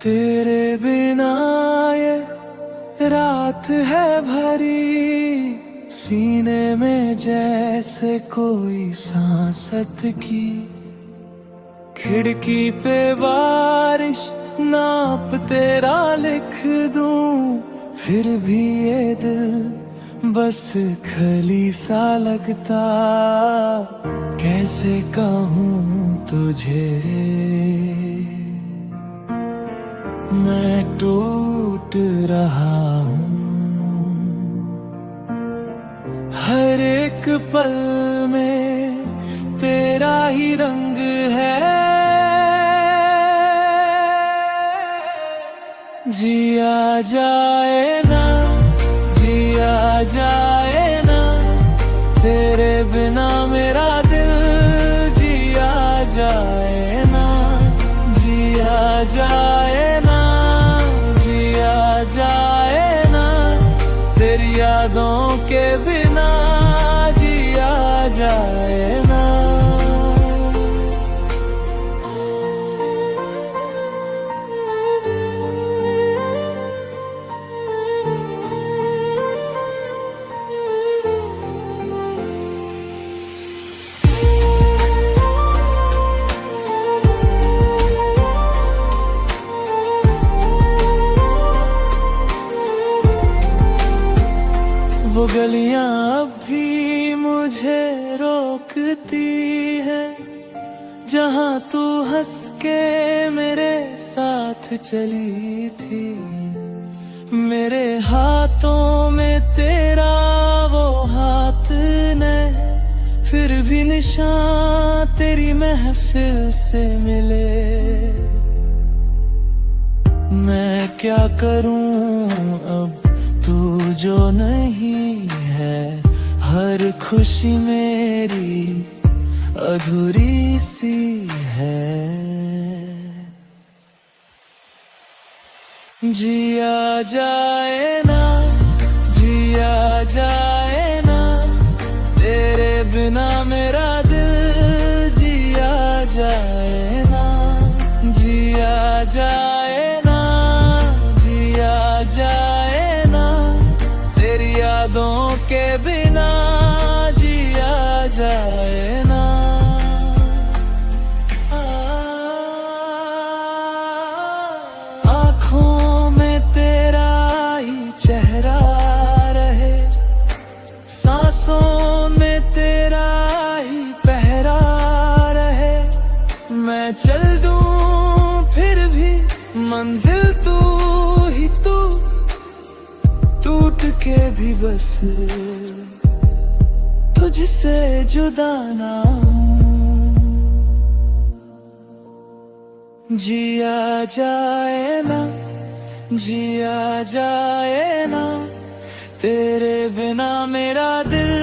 तेरे बिना ये रात है भरी, सीने में जैसे कोई सांसत की। खिड़की पे बारिश नाप तेरा लिख दूं, फिर भी ये दिल बस खली सा लगता। कैसे कहूँ तुझे मैं टूट रहा हूँ। हर एक पल में तेरा ही रंग है, जिया जाए ना, जिया जाए ना, तेरे बिना मेरा दिल। जिया जाए ना, जिया जाए ना, जिया जाए ना, तेरी यादों के बिना। जिया जाए ना। वो गलियां अब भी मुझे रोकती है, जहां तू हंस के मेरे साथ चली थी। मेरे हाथों में तेरा वो हाथ ने, फिर भी निशान तेरी महफिल से मिले। मैं क्या करूं अब तू जो नहीं है, हर खुशी मेरी अधूरी सी है। जिया जाए ना, जिया जाए ना, तेरे बिना मेरा दिल। जिया जाए ना, जिया जाए ना, जिया जाए ना, तेरी यादों के बिना। जिया जाए ना। आँखों में तेरा ही चेहरा रहे, सांसों में तेरा ही पहरा रहे। मैं चल दूं फिर भी मंजिल तू ही तू, टूट के भी बस तुझसे जुदा ना हूँ। जिया जाए ना, जिया जाए ना, तेरे बिना मेरा दिल।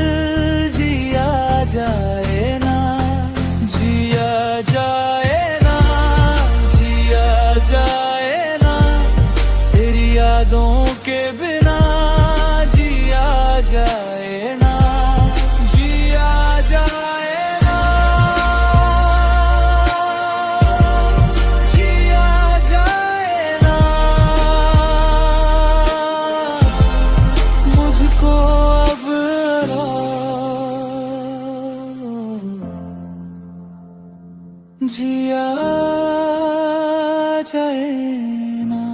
जिया जाए ना, जिया जाए ना, जिया जाए ना, तेरी यादों के बिना। जिया जाए ना, जिया जाए ना, जिया जाए ना, मुझको अब जिया जाए ना।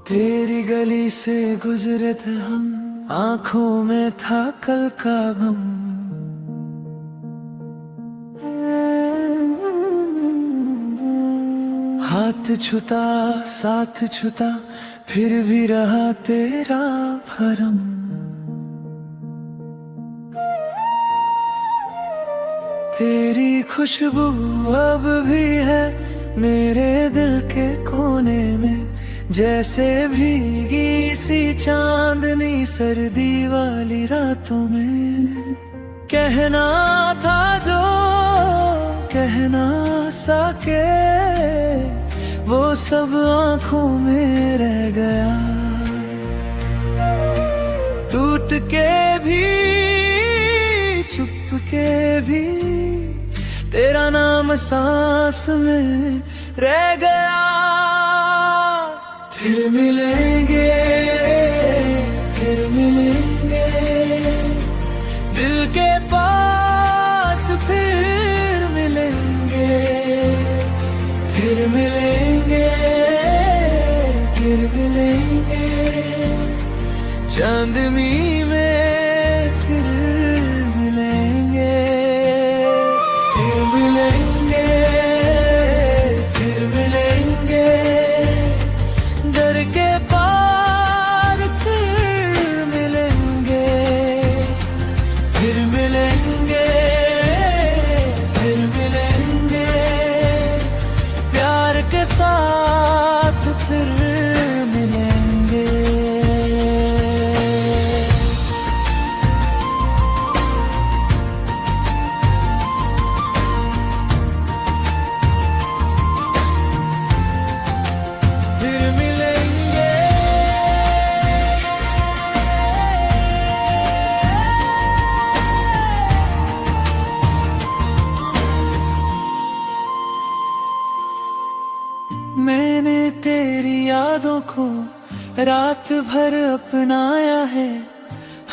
तेरी गली से गुजरे थे हम, आंखों में था कल का गम। हाथ छूता साथ छूता, फिर भी रहा तेरा भरम। तेरी खुशबू अब भी है मेरे दिल के कोने में, जैसे भीगी सी चांदनी सर्दी वाली रातों में। कहना था जो कहना सके, वो सब आंखों में रह गया। टूट के भी चुप के भी तेरा नाम सांस में रह गया। फिर मिलेंगे, फिर मिलेंगे दिल के पास, फिर मिलेंगे, फिर मिलेंगे, फिर मिलेंगे चांदनी में, फिर मिलेंगे, फिर मिलेंगे, फिर मिलेंगे दर के पार, फिर मिलेंगे, फिर मिलेंगे, फिर मिलेंगे प्यार के साथ, फिर मिलेंगे। फिर मिलेंगे, मैंने तेरी यादों को रात भर अपनाया है,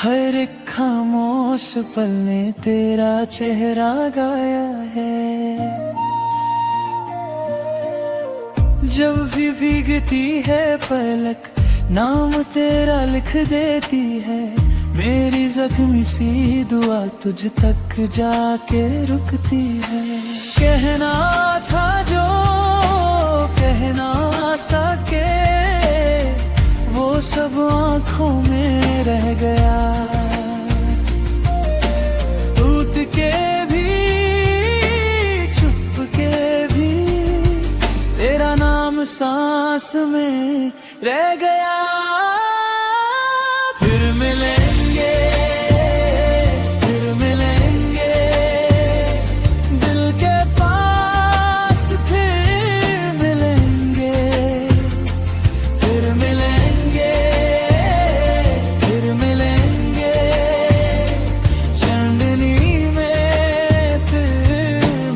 हर एक खामोश पल ने तेरा चेहरा गाया है। जब भी भीगती है पलक, नाम तेरा लिख देती है, मेरी जख्मी सी दुआ तुझ तक जाके रुकती है। कहना था जो कहना सके, वो सब आंखों में रह गया। टूट के भी, छुप के भी, तेरा नाम सांस में रह गया। फिर मिलेंगे, फिर मिलेंगे दिल के पास, फिर मिलेंगे, फिर मिलेंगे, फिर मिलेंगे चांदनी में, फिर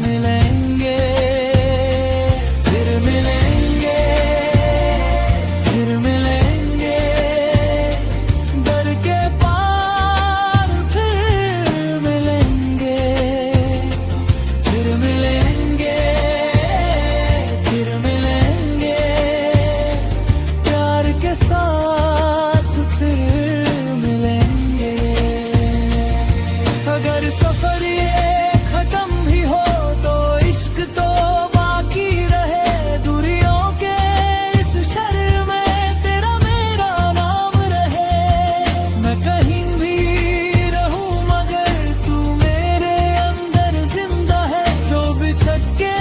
मिलेंगे, फिर मिलेंगे, फिर मिलेंगे दर के पार, फिर मिलेंगे, फिर मिलेंगे, फिर मिलेंगे प्यार के साथ, फिर मिलेंगे। अगर सफर ये खत्म ही हो तो इश्क तो बाकी रहे, दूरियों के इस शहर में तेरा मेरा नाम रहे। मैं कहीं भी रहूं मगर तू मेरे अंदर जिंदा है, जो बिछड़ के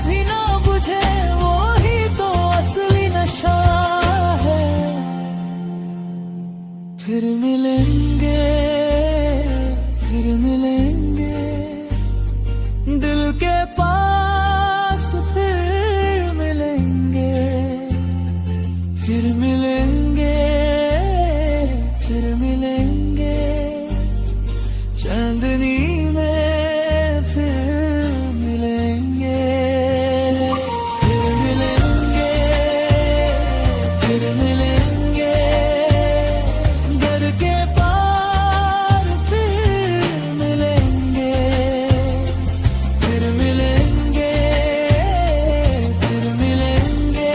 भी ना बुझे वो ही तो असली नशा है। फिर मिलेंगे, फिर मिलेंगे दिल के पास, फिर मिलेंगे, फिर मिलेंगे, फिर मिलेंगे चांदनी में, फिर मिलेंगे, फिर मिलेंगे, फिर मिलेंगे घर के पार, फिर मिलेंगे, फिर मिलेंगे, फिर मिलेंगे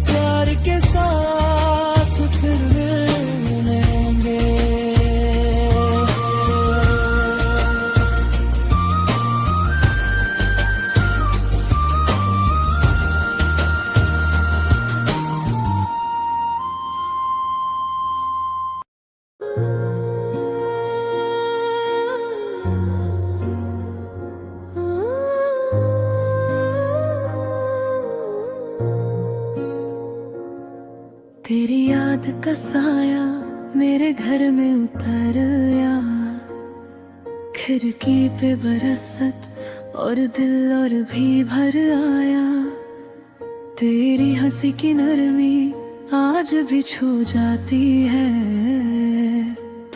प्यार के साथ, फिर मिलेंगे। तेरी याद का साया मेरे घर में उतर आया, खिड़की पे बरसत और दिल और भी भर आया। तेरी हंसी की नरमी आज भी छू जाती है,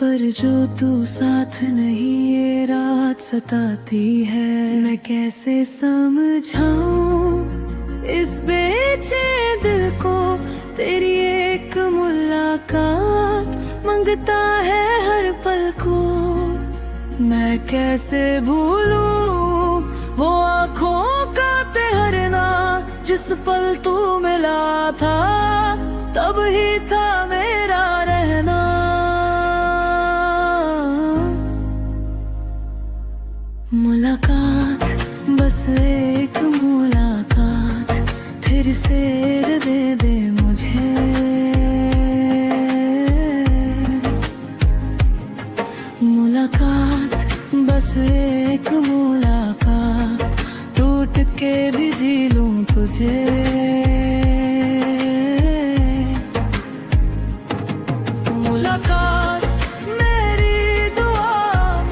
पर जो तू साथ नहीं ये रात सताती है। मैं कैसे समझाऊं इस बेचैन दिल को, तेरी एक मुलाकात मांगता है हर पल को। मैं कैसे भूलूं वो आँखों का ठहरना, जिस पल तू मिला था तब ही था मेरा रहना। मुलाकात बस एक मुलाकात, फिर से दे मुझे। मुलाकात बस एक मुलाकात, टूट के भी जी लूं तुझे। मुलाकात मेरी दुआ,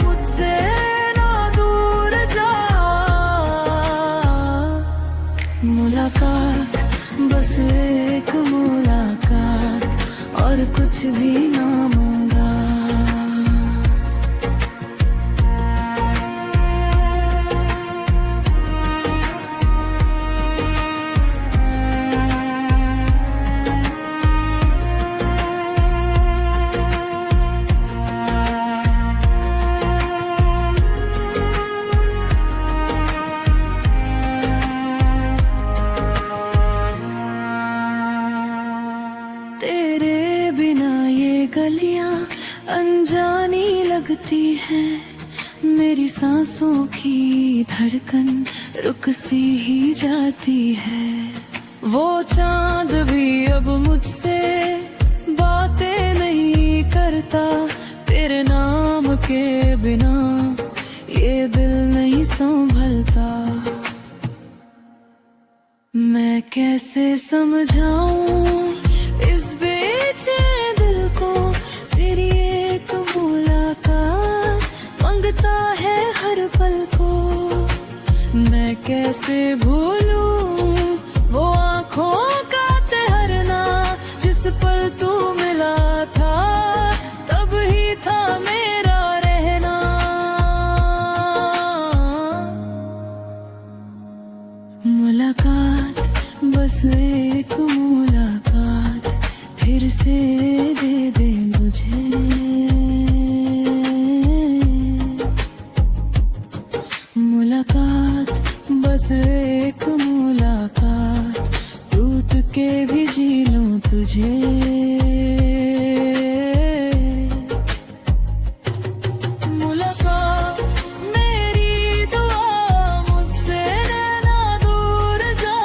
मुझसे ना दूर जा। मुलाकात बस एक मुलाकात, और कुछ भी ना मांगा। तेरे बिना ये गलियां अनजानी लगती है, मेरी सांसों की धड़कन रुक सी ही जाती है। वो चांद भी अब मुझसे बातें नहीं करता, तेरे नाम के बिना ये दिल नहीं संभलता। मैं कैसे समझाऊं इस बेचैन दिल को, तेरी एक मुलाकात मांगता है हर पल को। मैं कैसे भूलूं वो आँखों का ठहरना, जिस पल तू मिला था तब ही था मेरा रहना। मुलाकात बस एक मुलाकात, फिर से दे मुझे। मुलाकात बस एक मुलाकात, टूट के भी जी लूं तुझे। मुलाकात मेरी दुआ, मुझसे ना दूर जा।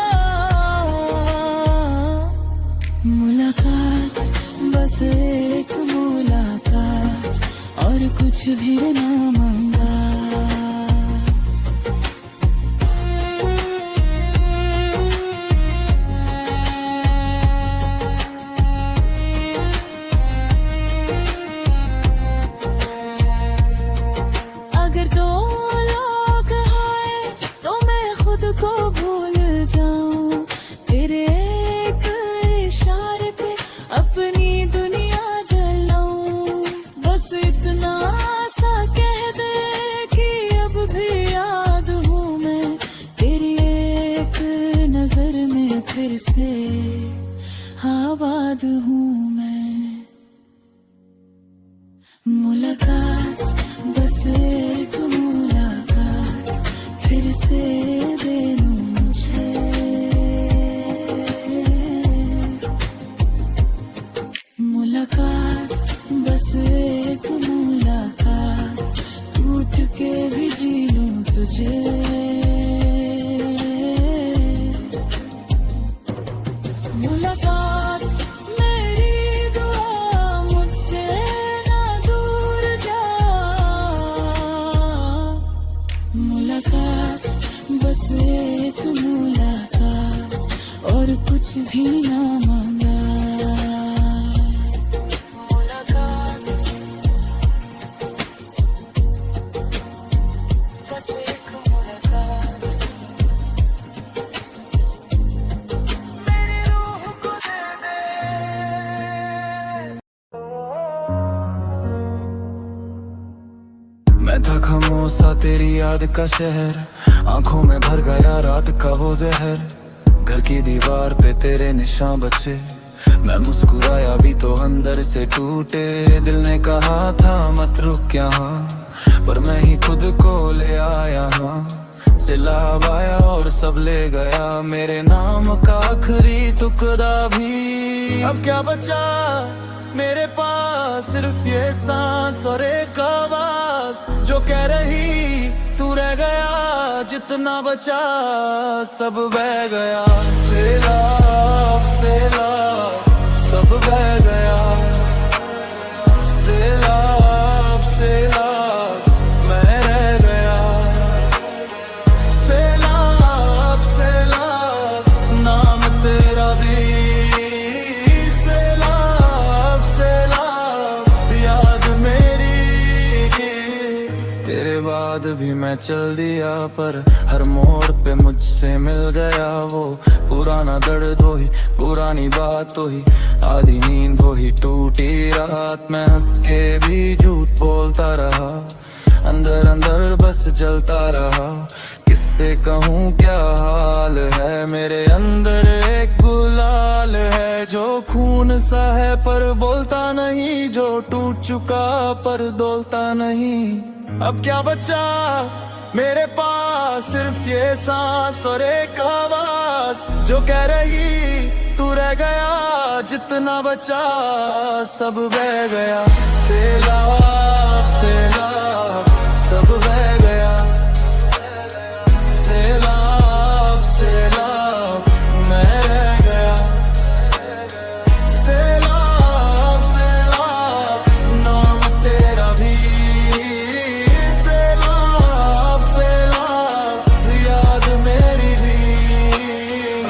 मुलाकात बस एक मुलाकात, और कुछ भी ना मांगा। अगर दो लोग हैं तो मैं खुद को भूल जाऊं, तेरे एक इशारे पे अपनी दुनिया जलाऊं। बस इतना सा कह दे कि अब भी याद हूँ मैं, तेरी एक नजर में फिर से आबाद हूँ मैं। मुलाकात बस एक मुलाकात, फिर से दे मुझे। मुलाकात बस एक मुलाकात, टूट के भी जी लूं तुझे। मुलाकात मेरी दुआ, मुझसे ना दूर जा। मुलाकात बस एक मुलाकात, और कुछ भी ना मांगा। मुलाकात बस एक मुलाकात, मेरी रूह को दे दे। तेरी याद का शहर, आंखों में भर गया रात का वो जहर। घर की दीवार पे तेरे निशान बचे, मैं मुस्कुराया भी तो अंदर से टूटे। दिल ने कहा था मत रुक यहाँ, पर मैं ही खुद को ले आया। हाँ सैलाब आया और सब ले गया मेरे नाम का आखिरी टुकड़ा भी। अब क्या बचा मेरे पास, सिर्फ ये सांस और एक आवाज जो कह रही तू रह गया। जितना बचा सब बह गया, सैलाब सैलाब सब बह गया। सैलाब सैलाब मैं रह गया। सैलाब सैलाब नाम तेरा भी। सैलाब सैलाब याद मेरी। तेरे बाद भी मैं चल दिया, पर हर मोड़ पे मुझसे मिल गया वो पुराना दर्द। वही पुरानी बात, वही आधी नींद, वही टूटी रात। मैं हंस के भी झूठ बोलता रहा, अंदर अंदर बस जलता रहा। किससे कहूँ क्या हाल है, मेरे अंदर एक गुलाल है जो खून सा है पर बोलता नहीं, जो टूट चुका पर डोलता नहीं। अब क्या बचा मेरे पास, सिर्फ ये सांस और एक आवाज जो कह रही तू रह गया। जितना बचा सब बह गया। सैलाब सैलाब सब बह गया। सैलाब सैलाब मैं रह गया। सैलाब सैलाब नाम तेरा भी। सैलाब सैलाब याद मेरी भी।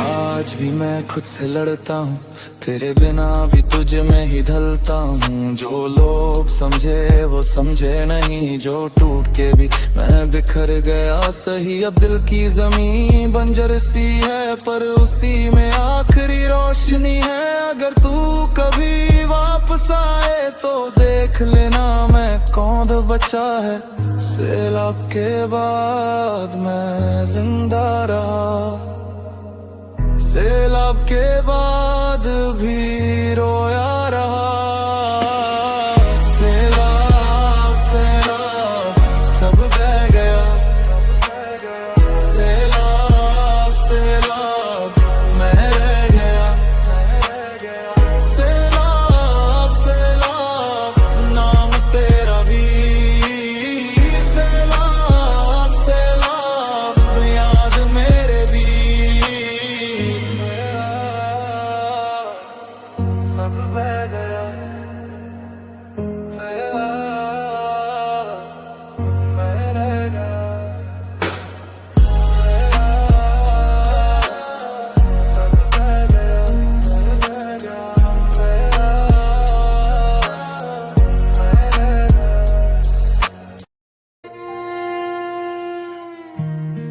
आज भी मैं खुद से लड़ता हूँ, तेरे बिना भी तुझ में ही ढलता हूँ। जो लोग समझे वो समझे नहीं, जो टूट के भी मैं बिखर गया सही। अब दिल की जमीन बंजर सी है, पर उसी में आखिरी रोशनी है। अगर तू कभी वापस आए तो देख लेना मैं कौन बचा है। सैलाब के बाद मैं जिंदा रहा, सैलाब के बाद भी रोया रहा। सैलाब सैलाब सब बह गया। सैलाब सैलाब मैं रह गया। सैलाब सैलाब नाम तेरा भी। सैलाब सैलाब याद मेरे भी। सब बह गया। मैं रह गया। सब बह गया। मैं रह गया।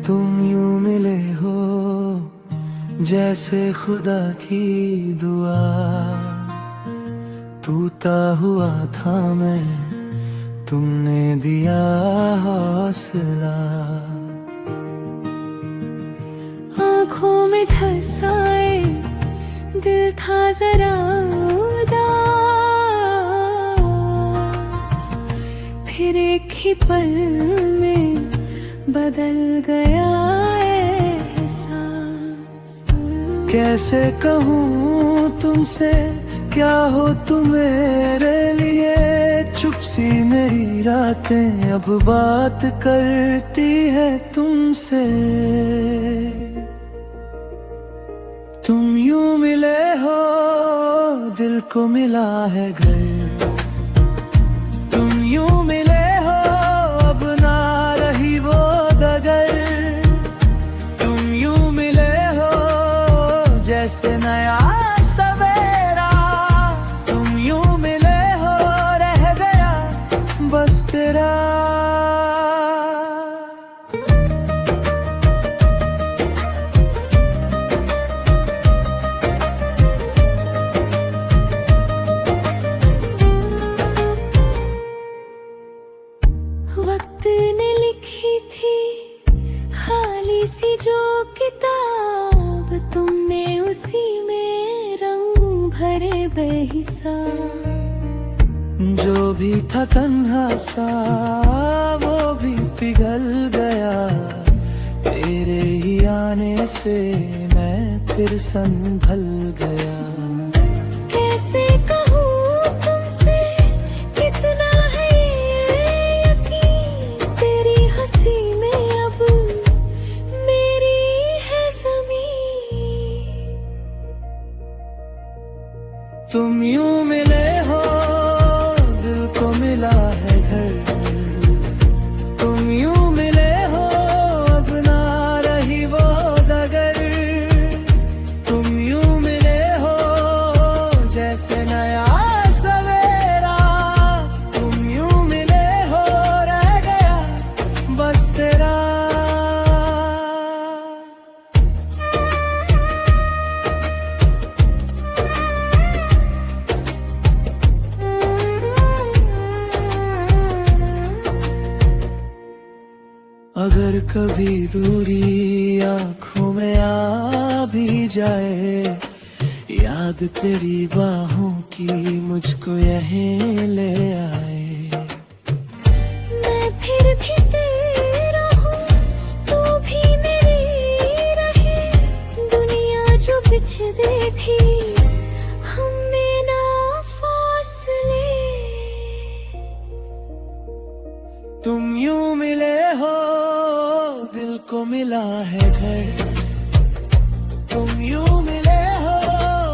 तुम यूं मिले हो जैसे खुदा की दुआ। टूटा हुआ था मैं, तुमने दिया हौसला। आँखों में धसाए दिल था जरा उदास, फिर एक ही पल में बदल गया एहसास। कैसे कहूँ तुमसे क्या हो तुम मेरे लिए। चुप सी मेरी रातें अब बात करती है तुमसे। तुम यूं मिले हो दिल को मिला है घर। तुम यूं मिले हो अब ना रही वो डगर। तुम यूं मिले हो जैसे नया सवेरा। तुम यूं मिले हो रह गया बस तेरा। सा। जो भी था तन्हा सा वो भी पिघल गया, तेरे ही आने से मैं फिर संभल गया। कैसे कहूँ तुमसे कितना है ये यकीन, तेरी हंसी में अब मेरी है ज़मीन। तुम यूं मिले हो दिल को मिला है घर, तुम यूं मिले हो अब ना रही वो डगर। तुम यूं मिले हो जैसे नया सवेरा, तुम यूं मिले हो रह गया बस तेरा। अगर कभी दूरी आँखों में आ भी जाए, याद तेरी बाहों की मुझको यहीं ले आए। मैं फिर भी तेरा हूँ, तू भी मेरी रहे, दुनिया जो बिछड़े भी हमें ना फासले। तुम यूं मिले हो दिल को मिला है घर, तुम यूं मिले हो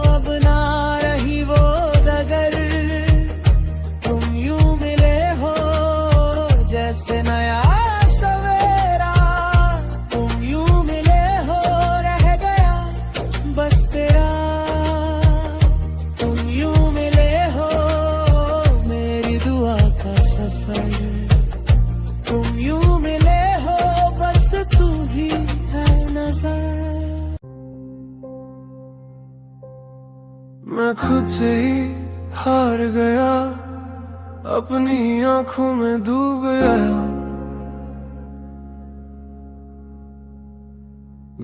अब ना रही वो डगर। तुम यूं मिले हो जैसे नया सवेरा, तुम यूं मिले हो रह गया बस तेरा। तुम यूं मिले हो मेरी दुआ का सफर, तुम यूं मिले हो बस तू ही है नजर। मैं खुद से ही हार गया, अपनी आंखों में डूब गया।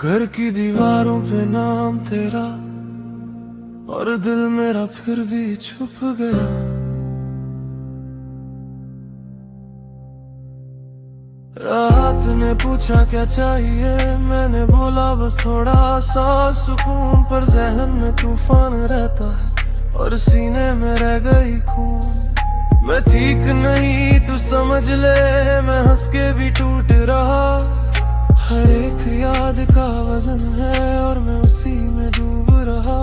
घर की दीवारों पे नाम तेरा और दिल मेरा फिर भी छुप गया। रात ने पूछा क्या चाहिए, मैंने बोला बस थोड़ा सा सुकून, पर जहन में तूफान रहता है और सीने में रह गई खून। मैं ठीक नहीं तू समझ ले, मैं हंस के भी टूट रहा। हर एक याद का वजन है और मैं उसी में डूब रहा।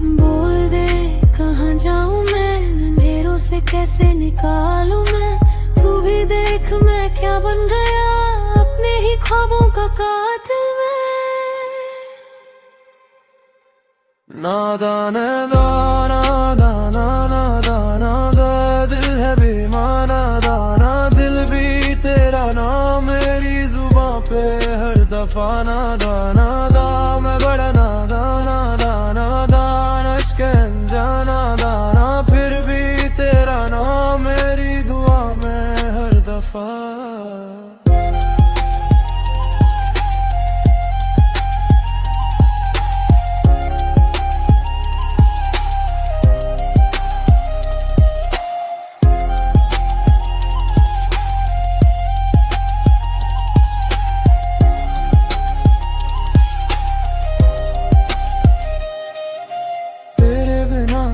बोल दे कहाँ जाऊँ मैं, अंधेरों से कैसे निकालूं मैं। तू भी देख मैं क्या बन गया, अपने ही ख्वाबों का कातिल मैं। नादान दाना दाना नादाना दा, दिल है बेमाना दाना, दिल भी तेरा नाम मेरी जुबां पे हर दफा। नादाना दा मैं बड़ा नादाना दाना दाना, इश्क अनजाना दाना, फिर भी तेरा नाम मेरी दुआ में हर दफा।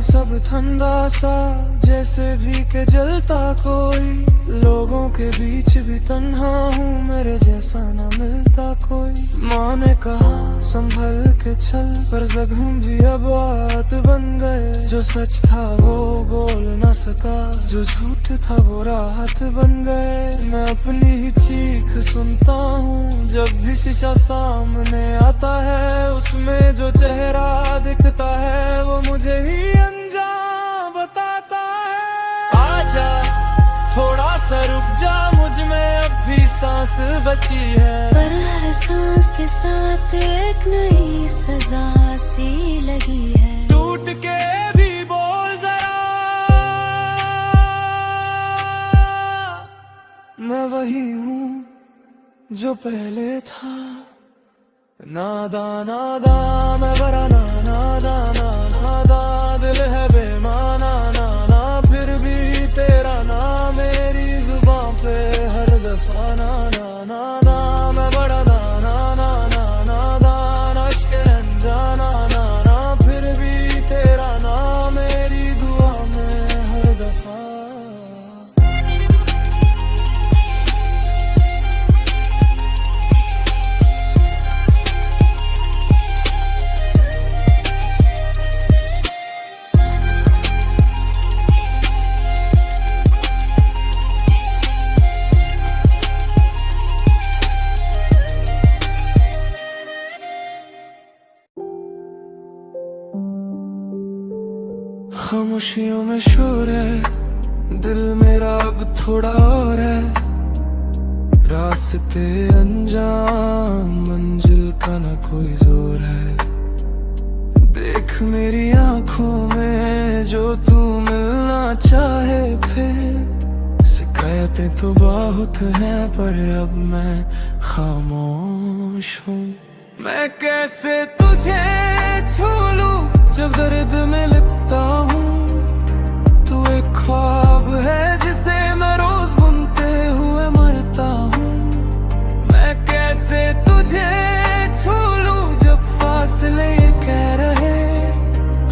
सब ठंडा सा जैसे भी के जलता कोई, लोगों के बीच भी तन्हा हूँ, मेरे जैसा ना मिलता कोई। माँ ने कहा संभल के चल, पर जख्म भी अब बात बन गए। जो सच था वो बोल न सका, जो झूठ था वो राहत बन गए। मैं अपनी ही चीख सुनता हूँ जब भी शीशा सामने आता है, उसमें जो चेहरा दिखता है वो मुझे ही अंजाम बताता है। आजा थोड़ा सा रुक जा, मुझ में अब भी सांस बची है, पर हर सांस के साथ एक नई सजा सी लगी है। टूट के भी बोल जरा, मैं वही हूँ जो पहले था। नादा नादा मैं बड़ा नादा नादा, दिल है बेमा खामोशियों में शोर है, दिल मेरा अब थोड़ा और है। रास्ते अनजान, मंजिल का न कोई जोर है। देख मेरी आंखों में जो तू मिलना चाहे फिर। शिकायतें तो बहुत हैं पर अब मैं खामोश हूँ। मैं कैसे तुझे छू लूं जब दर्द में लिपटा हूँ। तू एक ख्वाब है जिसे मैं रोज बुनते हुए मरता हूँ। मैं कैसे तुझे छू लूं जब फासले ये कह रहे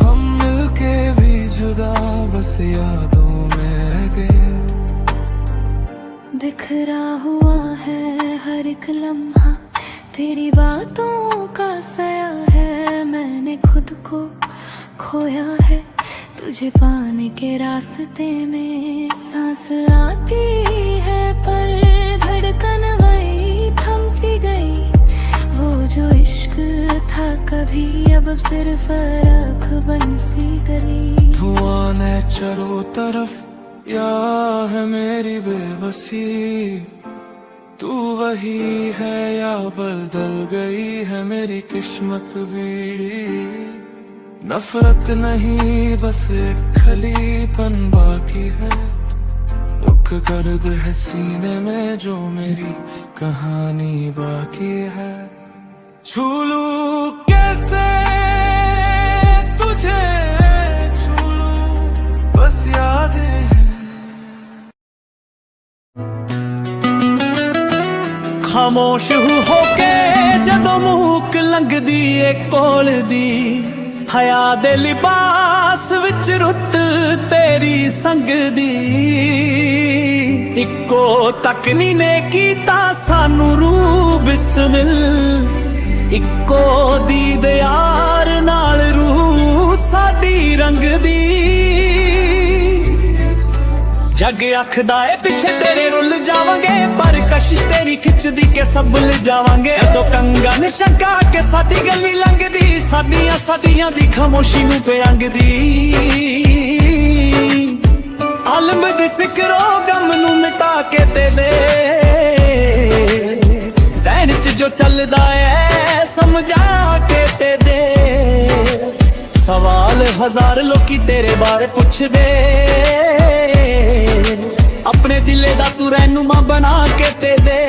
हम मिलके भी जुदा बस यादों में रह गए। बिखरा हुआ है हर एक लम्हा, तेरी बातों का साया है। मैंने खुद को खोया है तुझे पाने के रास्ते में। सांस आती है पर धड़कन वही थम सी गई। वो जो इश्क था कभी अब सिर्फ रख बन सी गई। धुआं है चारों तरफ या है मेरी बेबसी। तू वही है या बदल गई है मेरी किस्मत भी। नफरत नहीं बस एक खलीपन बाकी है। दुख दर्द है सीने में जो मेरी कहानी बाकी है। छू लूं कैसे तुझे छू लूं बस यादें हैं। खामोश होके जदों मूक लंघदी ए कोल दी। हया दे लिबास विच रुत तेरी संग दी। इक्को तक नी ने कीता सानू रूह बिस्मिल। इक्को दीद यार नाल रूह साडी रंग दी। जग आखदा ए पिछे तेरे रुल जावांगे पर कशिश तेरी खिचदी के सब भुल जावांगे। तो कंगन शंका के साडी गली लंघदी। साडियां सदियां दी खामोशी नूं पेरंगदी। आलम दी फिक्रो गम नूं मिटा के ते दे। ज़हन च जो चलदा है समझा के ते दे। सवाल हजार लोकी तेरे बारे पुछदे। अपने दिले दा तू रहनुमा बना के ते दे।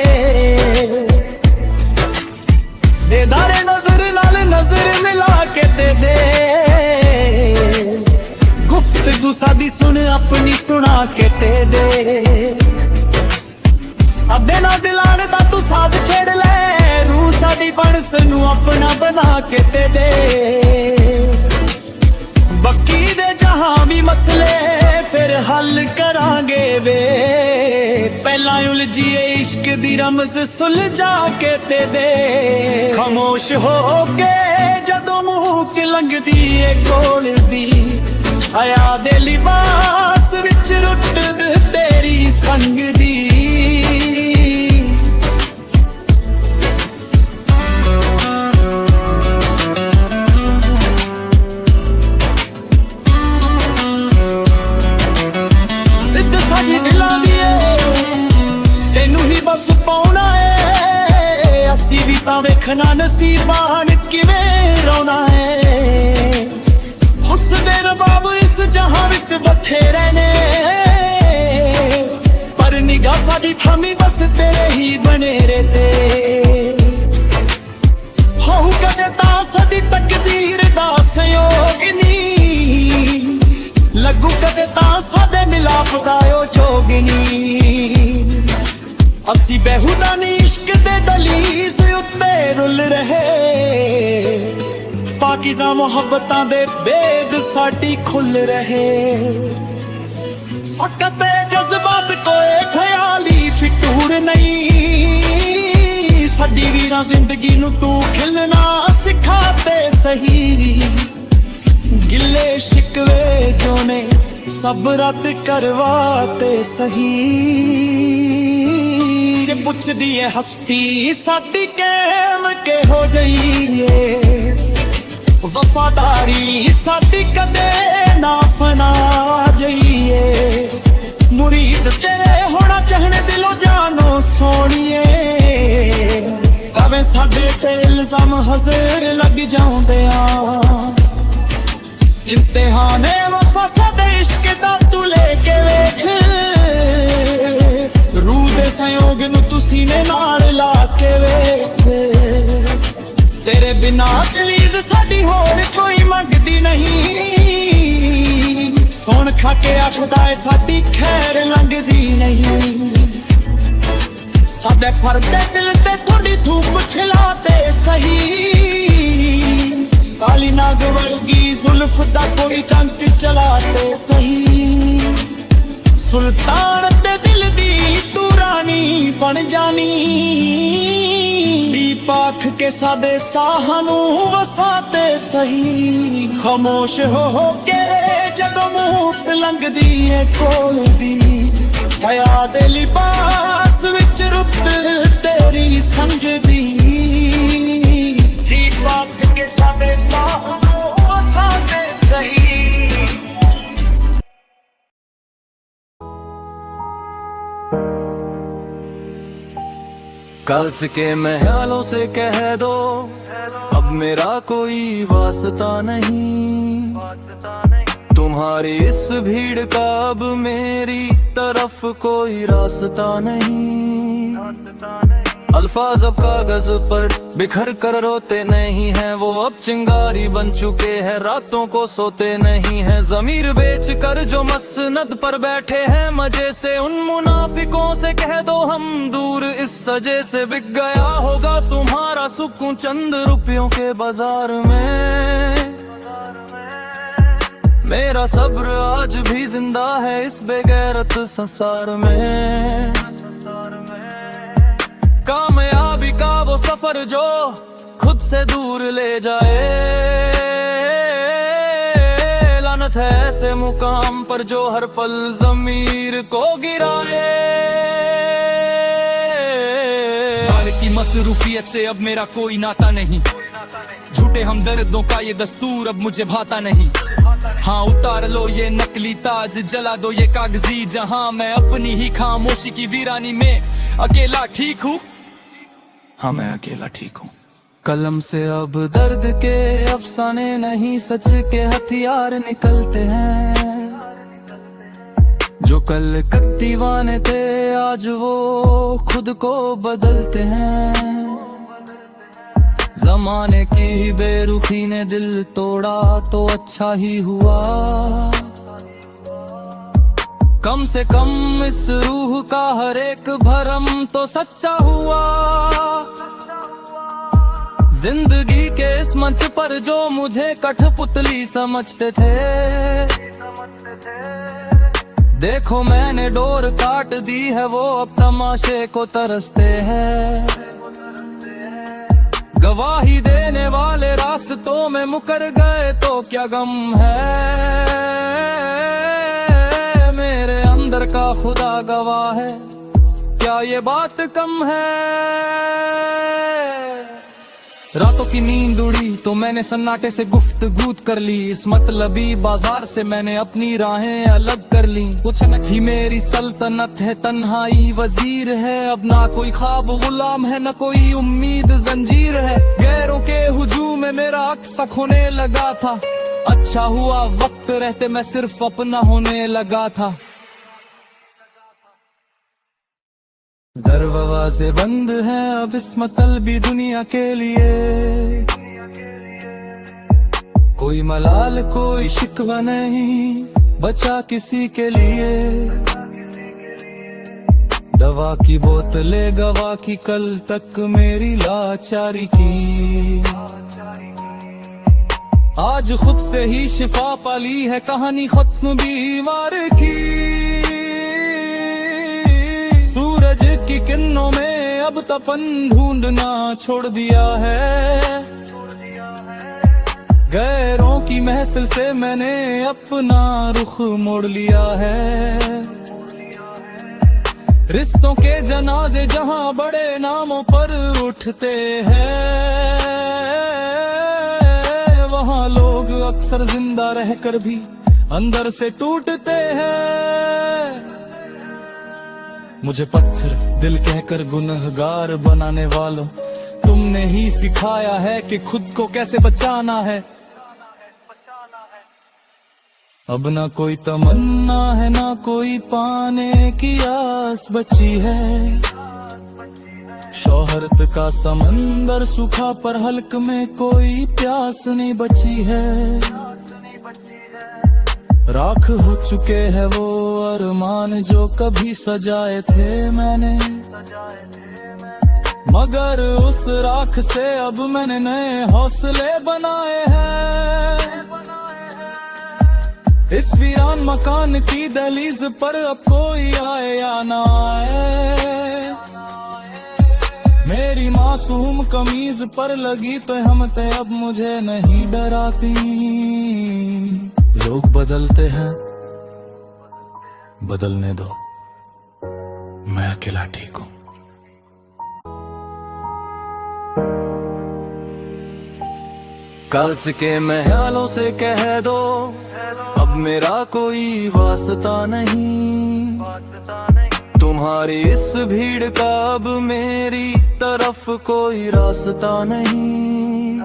बेदारे नजर नाल नजर मिला के ते दे। गुफ्तगू सादी सुन अपनी सुना के ते दे। साडे नाल दिलाने दा तू साज छेड़ ले। रूह साडी बनस नू अपना बना के ते दे। बाकी दे जहां भी मसले फिर हल करांगे वे। पहला उलझिए इश्क दी रमज सुलझा के ते दे। खामोश हो के जदों मुँह लंघदी ए कोल दी। हया दे लिबास विच रुट तेरी संग दी। ਵੇਖਣਾ ਨਸੀਬਾਂ ਕਿਵੇਂ ਰੋਣਾ ਹੈ। ਹੁਸਨ ਰਬਾਬ ਇਸ ਜਹਾਂ ਵਿੱਚ ਬਥੇਰੇ ਨੇ ਪਰ ਨਿਗਾਹ ਸਾਡੀ ਥਾਮੀ ਬਸ ਤੇਰੇ ਹੀ ਬਨੇਰੇ ਤੇ। ਹੋਊ ਕਦੇ ਤਾਂ ਸਾਡੀ ਤਕਦੀਰ ਦਾ ਸੰਯੋਗ ਨਹੀਂ। ਲੱਗੂ ਕਦੇ ਤਾਂ ਸਾਡੇ ਮਿਲਾਪ ਦਾ ਉਹ ਜੋਗ ਨਹੀਂ। ਅਸੀਂ ਬੇਹੁਦਾ ਨੀ इश्क दे दलीस उत्ते रुल रहे। पाकिज़ा मोहब्बतां दे बेद साडी खुल रहे। फकत जज्बात कोई ख्याली फितूर नहीं। साडी वीरां जिंदगी नू तू खिलना सिखा ते सही। गिले शिकवे जो ने सब रद्द करवाते सही। जे पुछदी है हस्ती साडी कैम के हो जाइए। वफादारी साडी कदे ना फना जाइए। मुरीद तेरे होना चाहने दिलों जानो सोनिए। कवे साडे ते इल्जाम हज़र लग जाउंदे आ। इम्तिहाने वफा साडे इश्क दा तू लेके वेख। रूह दे संयोग नू तू सीने नाल ला के वेख। तेरे बिना प्लीज साडी होर कोई मंगदी नहीं। सोन खा के आखदा है साडी खैर लंघदी नहीं। साडे फर्द दिल ते थोड़ी धूप छिलाते सही। काली नाग वर्गी जुल्फ दा कोई टंक चलाते सही। सुल्तान ते दिल दी तू रानी बन जानी। दीप आँख के सादे साहनू वसाते सही। खामोश हो के जदों मुंह लंघदी है कोल दी। हया दे लिबास विच रुत तेरी समझदी। दीप आँख के सादे साहनू वसाते सही। कर्ज के महलों से कह दो अब मेरा कोई वास्ता नहीं। तुम्हारी इस भीड़ का अब मेरी तरफ कोई रास्ता नहीं। अल्फाज अब कागज पर बिखर कर रोते नहीं हैं। वो अब चिंगारी बन चुके हैं, रातों को सोते नहीं हैं। ज़मीर बेच कर जो मसनद पर बैठे हैं मजे से, उन मुनाफिकों से कह दो हम दूर इस सजे से। बिक गया होगा तुम्हारा सुकून चंद रुपयों के बाजार में। मेरा सब्र आज भी जिंदा है इस बेगैरत संसार में। कामयाबी का वो सफर जो खुद से दूर ले जाए। लानत है ऐसे मुकाम पर जो हर पल ज़मीर को गिराए। माल की मसरूफियत से अब मेरा कोई नाता नहीं। झूठे हमदर्दों का ये दस्तूर अब मुझे भाता नहीं। हाँ उतार लो ये नकली ताज, जला दो ये कागजी जहां। मैं अपनी ही खामोशी की वीरानी में अकेला ठीक हूँ। हाँ मैं अकेला ठीक हूँ। कलम से अब दर्द के अफसाने नहीं, सच के हथियार निकलते हैं। जो कल दीवाने थे आज वो खुद को बदलते हैं। जमाने की बेरुखी ने दिल तोड़ा तो अच्छा ही हुआ। कम से कम इस रूह का हर एक भरम तो सच्चा हुआ। जिंदगी के इस मंच पर जो मुझे कठपुतली समझते थे, देखो मैंने डोर काट दी है, वो अब तमाशे को तरसते हैं। गवाही देने वाले रास्तों में मुकर गए तो क्या गम है। मेरे अंदर का खुदा गवाह है, क्या ये बात कम है। रातों की नींद उड़ी तो मैंने सन्नाटे से गुफ्तगू कर ली। इस मतलबी बाजार से मैंने अपनी राहें अलग कर ली। कुछ न ही मेरी सल्तनत है, तन्हाई वजीर है। अब ना कोई ख्वाब गुलाम है, न कोई उम्मीद जंजीर है। गैरों के हुजूम में मेरा अक्स होने लगा था। अच्छा हुआ वक्त रहते मैं सिर्फ अपना होने लगा था। ज़रवा से बंद है अब इस मतलबी दुनिया के लिए। कोई मलाल कोई शिकवा नहीं बचा किसी के लिए। दवा की बोतलें गवा की कल तक मेरी लाचारी की। आज खुद से ही शिफा पाली है, कहानी खत्म बीमार की। सूरज की किरणों में अब तपन ढूंढना छोड़ दिया है। गैरों की महफिल से मैंने अपना रुख मोड़ लिया है। रिश्तों के जनाजे जहां बड़े नामों पर उठते हैं, वहां लोग अक्सर जिंदा रहकर भी अंदर से टूटते हैं। मुझे पत्थर दिल कहकर गुनहगार बनाने वालों, तुमने ही सिखाया है कि खुद को कैसे बचाना है। अब ना कोई तमन्ना है, ना कोई पाने की आस बची है। शोहरत का समंदर सूखा, पर हल्क में कोई प्यास नहीं बची है। राख हो चुके हैं वो अरमान जो कभी सजाए थे मैंने, मगर उस राख से अब मैंने नए हौसले बनाए हैं। इस वीरान मकान की दहलीज पर अब कोई आए या ना आए, मेरी मासूम कमीज पर लगी तो हमते अब मुझे नहीं डराती। लोग बदलते हैं, बदलने दो, मैं अकेला ठीक हूँ। कांच के महलों से कह दो अब मेरा कोई वास्ता नहीं, तुम्हारी इस भीड़ का अब मेरी तरफ कोई रास्ता नहीं।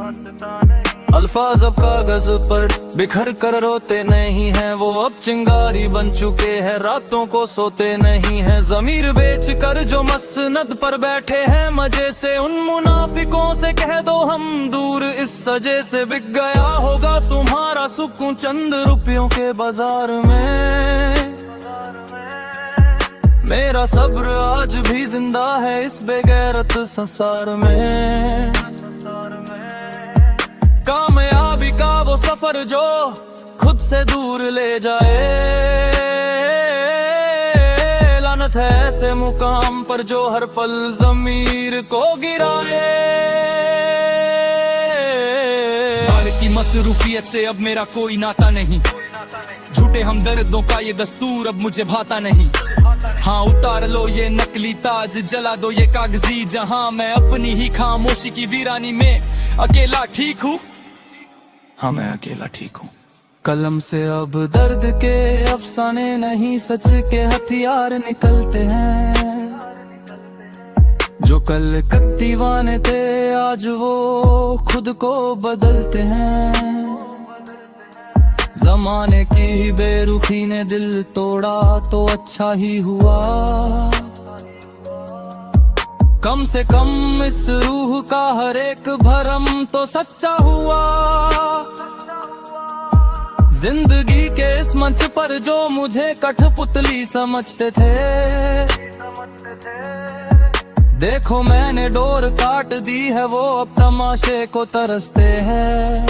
अल्फाज अब कागज पर बिखर कर रोते नहीं हैं, वो अब चिंगारी बन चुके हैं, रातों को सोते नहीं हैं। ज़मीर बेच कर जो मसनद पर बैठे हैं मजे से, उन मुनाफिकों से कह दो हम दूर इस सजे से। बिक गया होगा तुम्हारा सुकून चंद रुपयों के बाजार में, मेरा सब्र आज भी जिंदा है इस बेगैरत संसार में। कामयाबी का वो सफर जो खुद से दूर ले जाए, लानत है ऐसे मुकाम पर जो हर पल ज़मीर को गिराए। माल की मसरूफियत से अब मेरा कोई नाता नहीं, झूठे हमदर्दों का ये दस्तूर अब मुझे भाता नहीं। हाँ उतार लो ये नकली ताज, जला दो ये कागजी जहां, मैं अपनी ही खामोशी की वीरानी में अकेला ठीक हूँ। हाँ मैं अकेला ठीक हूँ। कलम से अब दर्द के अफसाने नहीं, सच के हथियार निकलते हैं। जो कल कत्तीवाने थे आज वो खुद को बदलते हैं। जमाने की बेरुखी ने दिल तोड़ा तो अच्छा ही हुआ, कम से कम इस रूह का हर एक भरम तो सच्चा हुआ। जिंदगी के इस मंच पर जो मुझे कठपुतली समझते थे, देखो मैंने डोर काट दी है, वो अब तमाशे को तरसते हैं।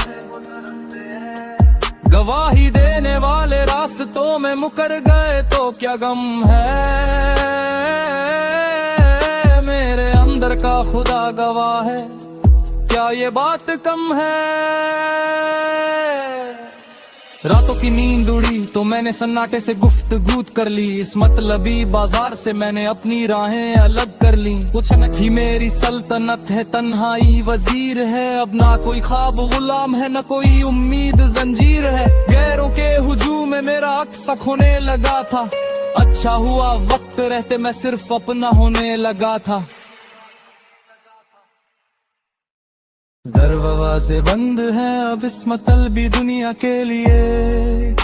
गवाही देने वाले रास्तों में मुकर गए तो क्या गम है, मेरे अंदर का खुदा गवाह है, क्या ये बात कम है। रातों की नींद उड़ी तो मैंने सन्नाटे से गुफ्तगू कर ली, इस मतलबी बाजार से मैंने अपनी राहें अलग कर ली। कुछ न ही मेरी सल्तनत है, तन्हाई वजीर है, अब ना कोई ख्वाब गुलाम है, न कोई उम्मीद जंजीर है। गैरों के हुजूम में मेरा अक्स होने लगा था, अच्छा हुआ वक्त रहते मैं सिर्फ अपना होने लगा था। दरवाजे बंद हैं अब इस मतलबी दुनिया के लिए,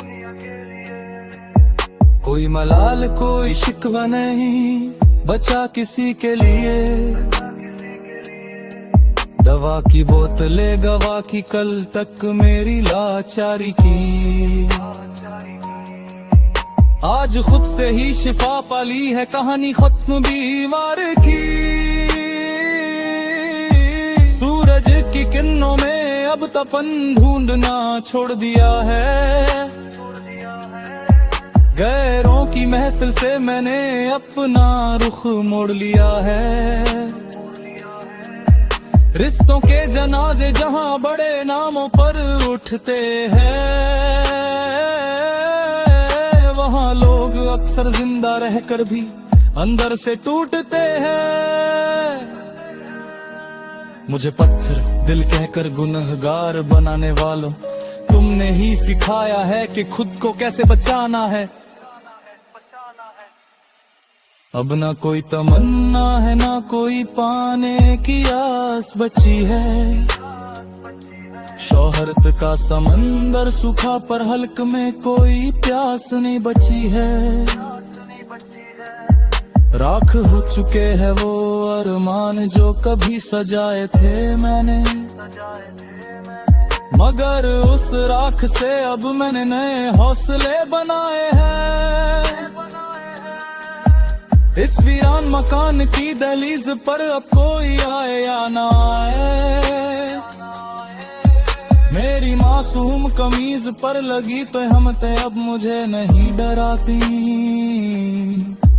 कोई मलाल कोई शिकवा नहीं बचा किसी के लिए। दवा की बोतलें गवा की कल तक मेरी लाचारी की, आज खुद से ही शिफा पाली है कहानी खत्म बीमार की। सूरज की किरणों में अब तपन ढूंढना छोड़ दिया है, गैरों की महफिल से मैंने अपना रुख मोड़ लिया है। रिश्तों के जनाजे जहां बड़े नामों पर उठते हैं, वहां लोग अक्सर जिंदा रहकर भी अंदर से टूटते हैं। मुझे पत्थर दिल कहकर गुनहगार बनाने वालों, तुमने ही सिखाया है कि खुद को कैसे बचाना है। अब ना कोई तमन्ना है, ना कोई पाने की आस बची है। शोहरत का समंदर सूखा पर हल्क में कोई प्यास नहीं बची है। राख हो चुके हैं वो अरमान जो कभी सजाए थे मैंने, मगर उस राख से अब मैंने नए हौसले बनाए हैं। इस वीरान मकान की दहलीज पर अब कोई आए या ना आए, मेरी मासूम कमीज पर लगी तो हमते अब मुझे नहीं डराती।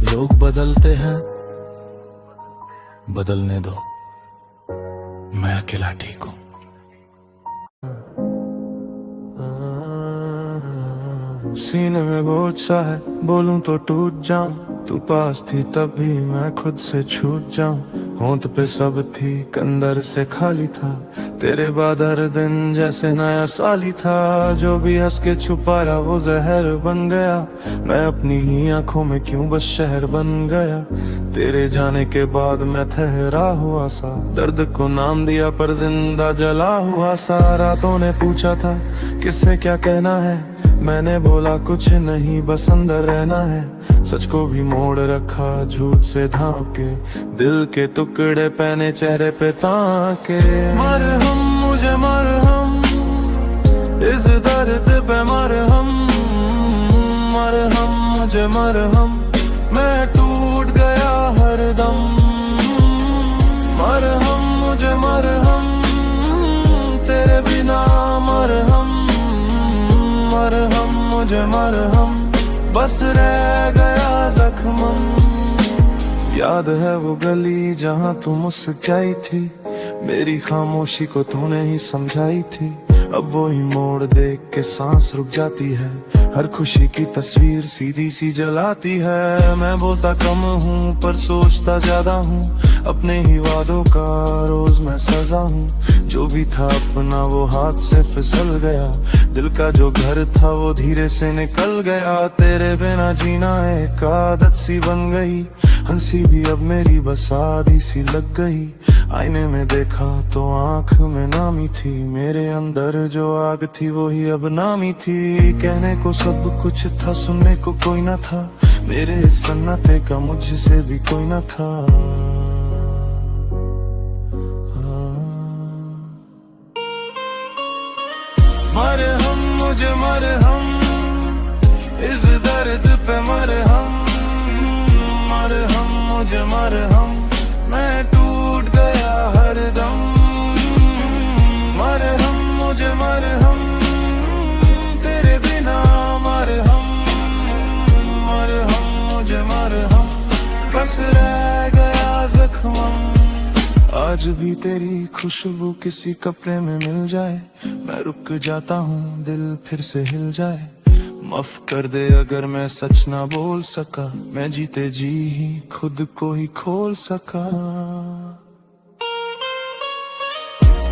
लोग बदलते हैं, बदलने दो, मैं अकेला ठीक हूँ। सीने में बोझ सा है, बोलूं तो टूट जाऊं। तू पास थी तब भी मैं खुद से छूट जाऊं। होंठ पे सब थी, कंदर से खाली था। तेरे बाद हर दिन जैसे नया साल ही था। जो भी हंस के छुपाया वो जहर बन गया। मैं अपनी ही आंखों में क्यों बस शहर बन गया। तेरे जाने के बाद मैं ठहरा हुआ सा, दर्द को नाम दिया पर जिंदा जला हुआ सा। रातों ने पूछा था किससे क्या कहना है, मैंने बोला कुछ नहीं बस अंदर रहना है। सच को भी मोड़ रखा झूठ से ढांप के, दिल के टुकड़े पहने चेहरे पे ताके। मरहम मुझे मरहम, इस दर्द पे मरहम। मरहम मुझे मरहम, मैं टूट गया हरदम। मरहम मुझे मरहम, तेरे बिना मरहम। मरहम मुझे मरहम, बस रह गया जख्म। याद है वो गली जहाँ तू मुस्कुराई थी, मेरी खामोशी को तूने ही समझाई थी। अब वो ही मोड़ देख के सांस रुक जाती है, हर खुशी की तस्वीर सीधी सी जलाती है। मैं बोलता कम हूँ पर सोचता ज्यादा हूँ, अपने ही वादों का रोज मैं सजा हूँ। जो भी था अपना वो हाथ से फिसल गया, दिल का जो घर था वो धीरे से निकल गया। तेरे बिना जीना एक आदत सी बन गई, हंसी भी अब मेरी बस आधी सी लग गई। आईने में देखा तो आंख में नामी थी, मेरे अंदर जो आग थी वो ही अब नामी थी। कहने को सब कुछ था, सुनने को कोई ना था, मेरे इस सन्नाटे का मुझसे भी कोई ना था। मरहम मुझे मरहम, इस दर्द पे मरहम। मरहम मुझे मरहम, मैं टूट गया हरदम। मरहम मुझे मरहम, तेरे बिना मरहम। मरहम मुझे मरहम, बस रह गया जख्म। आज भी तेरी खुशबू किसी कपड़े में मिल जाए, मैं रुक जाता हूँ दिल फिर से हिल जाए। माफ कर दे अगर मैं सच ना बोल सका, मैं जीते जी ही खुद को ही खोल सका।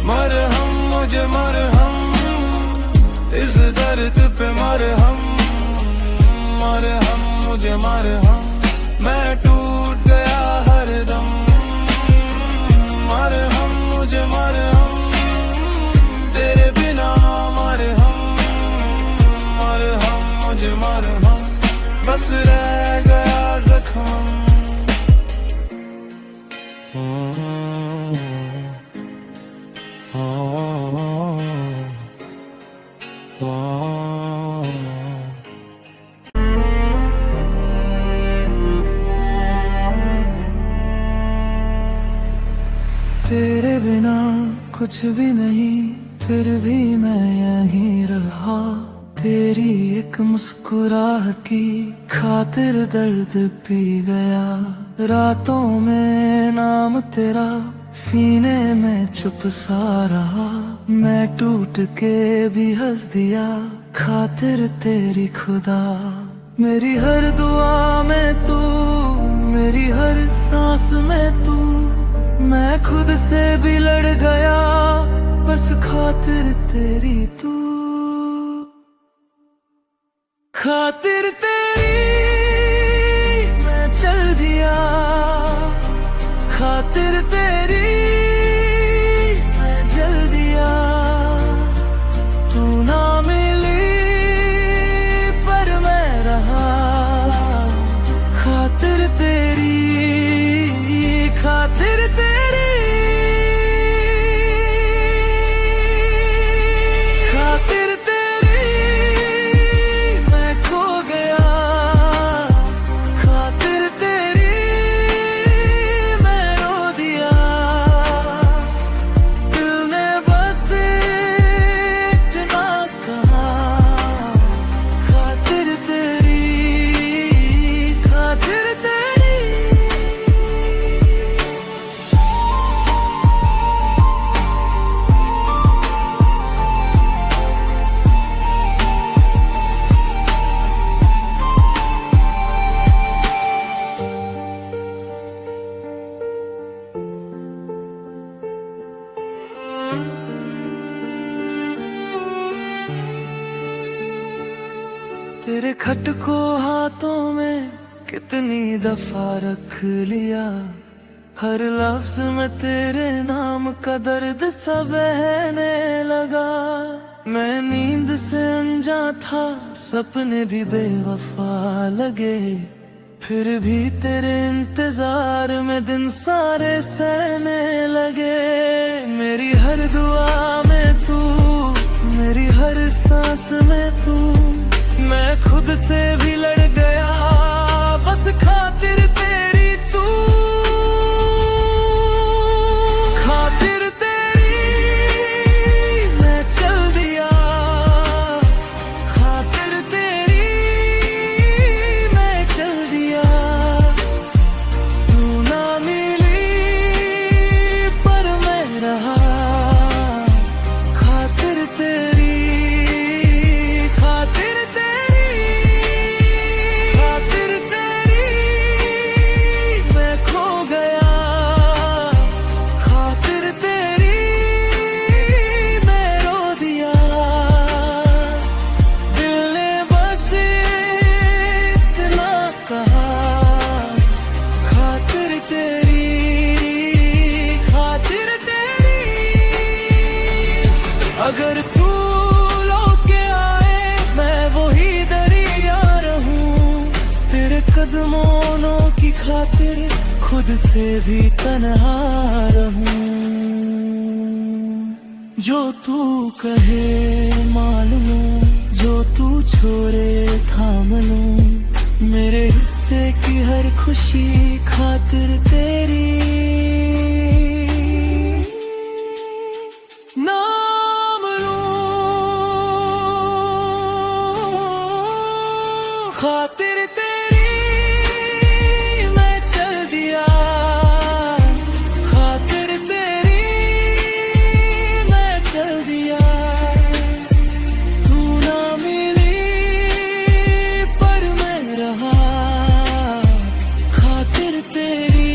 मरहम मुझे मरहम, इस दर्द पे मरहम। मरहम मुझे मरहम, मैं टूट गया हरदम। मरहम मुझे मरहम, तेरे बिना मरहम। मरहम मुझे मरहम, बस रह गया जख्म। तेरे बिना कुछ भी नहीं, फिर भी मैं यहीं रहा। तेरी एक मुस्कुराहट की खातिर दर्द पी गया। रातों में नाम तेरा सीने में चुप सा रहा। मैं टूट के भी हंस दिया खातिर तेरी खुदा। मेरी हर दुआ में तू, मेरी हर सांस में तू। मैं खुद से भी लड़ गया बस खातिर तेरी तू। खातिर तेरी मैं चल दिया, खातिर तेरी मैं जल दिया। तू ना मिली पर मैं रहा, खातिर तेरी, खातिर तेरी, खातिर तेरी मैं खो गया, खातिर तेरी मैं रो दिया। दिल ने बस इतना कहा, खातिर तेरी, खातिर तेरी। तेरे खट को हाथों में कितनी दफा रख लिया, हर लफ्ज में तेरे नाम का दर्द सा बहने लगा। मैं नींद से अनजा था, सपने भी बेवफा लगे, फिर भी तेरे इंतजार में दिन सारे सहने लगे। मेरी हर दुआ में तू, मेरी हर सांस में तू, मैं खुद से भी लड़ गया, बस खातिर तेरी तू, खातिर तेरी मैं चल दिया, खातिर तेरी मैं चल दिया। तू ना मिली पर मैं रहा, खातिर तेरी, खातिर तेरी, खातिर तेरी मैं खो गया, खातिर तेरी मैं रो दिया। दिल ने बस इतना कहा, खातिर तेरी, खातिर तेरी। अगर तू लौट के आए मैं वही दरिया रहूं, तेरे कदमों की खातिर खुद से भी तन्हा रहूं। जो तू कहे मान लूं, जो तू छोड़े थाम लूं, मेरे हिस्से की हर खुशी खातिर तेरी। नाम लूं, खातिर तेरी मैं चल दिया, खातिर तेरी मैं चल दिया। तू ना मिली पर मैं रहा, खातिर तेरी,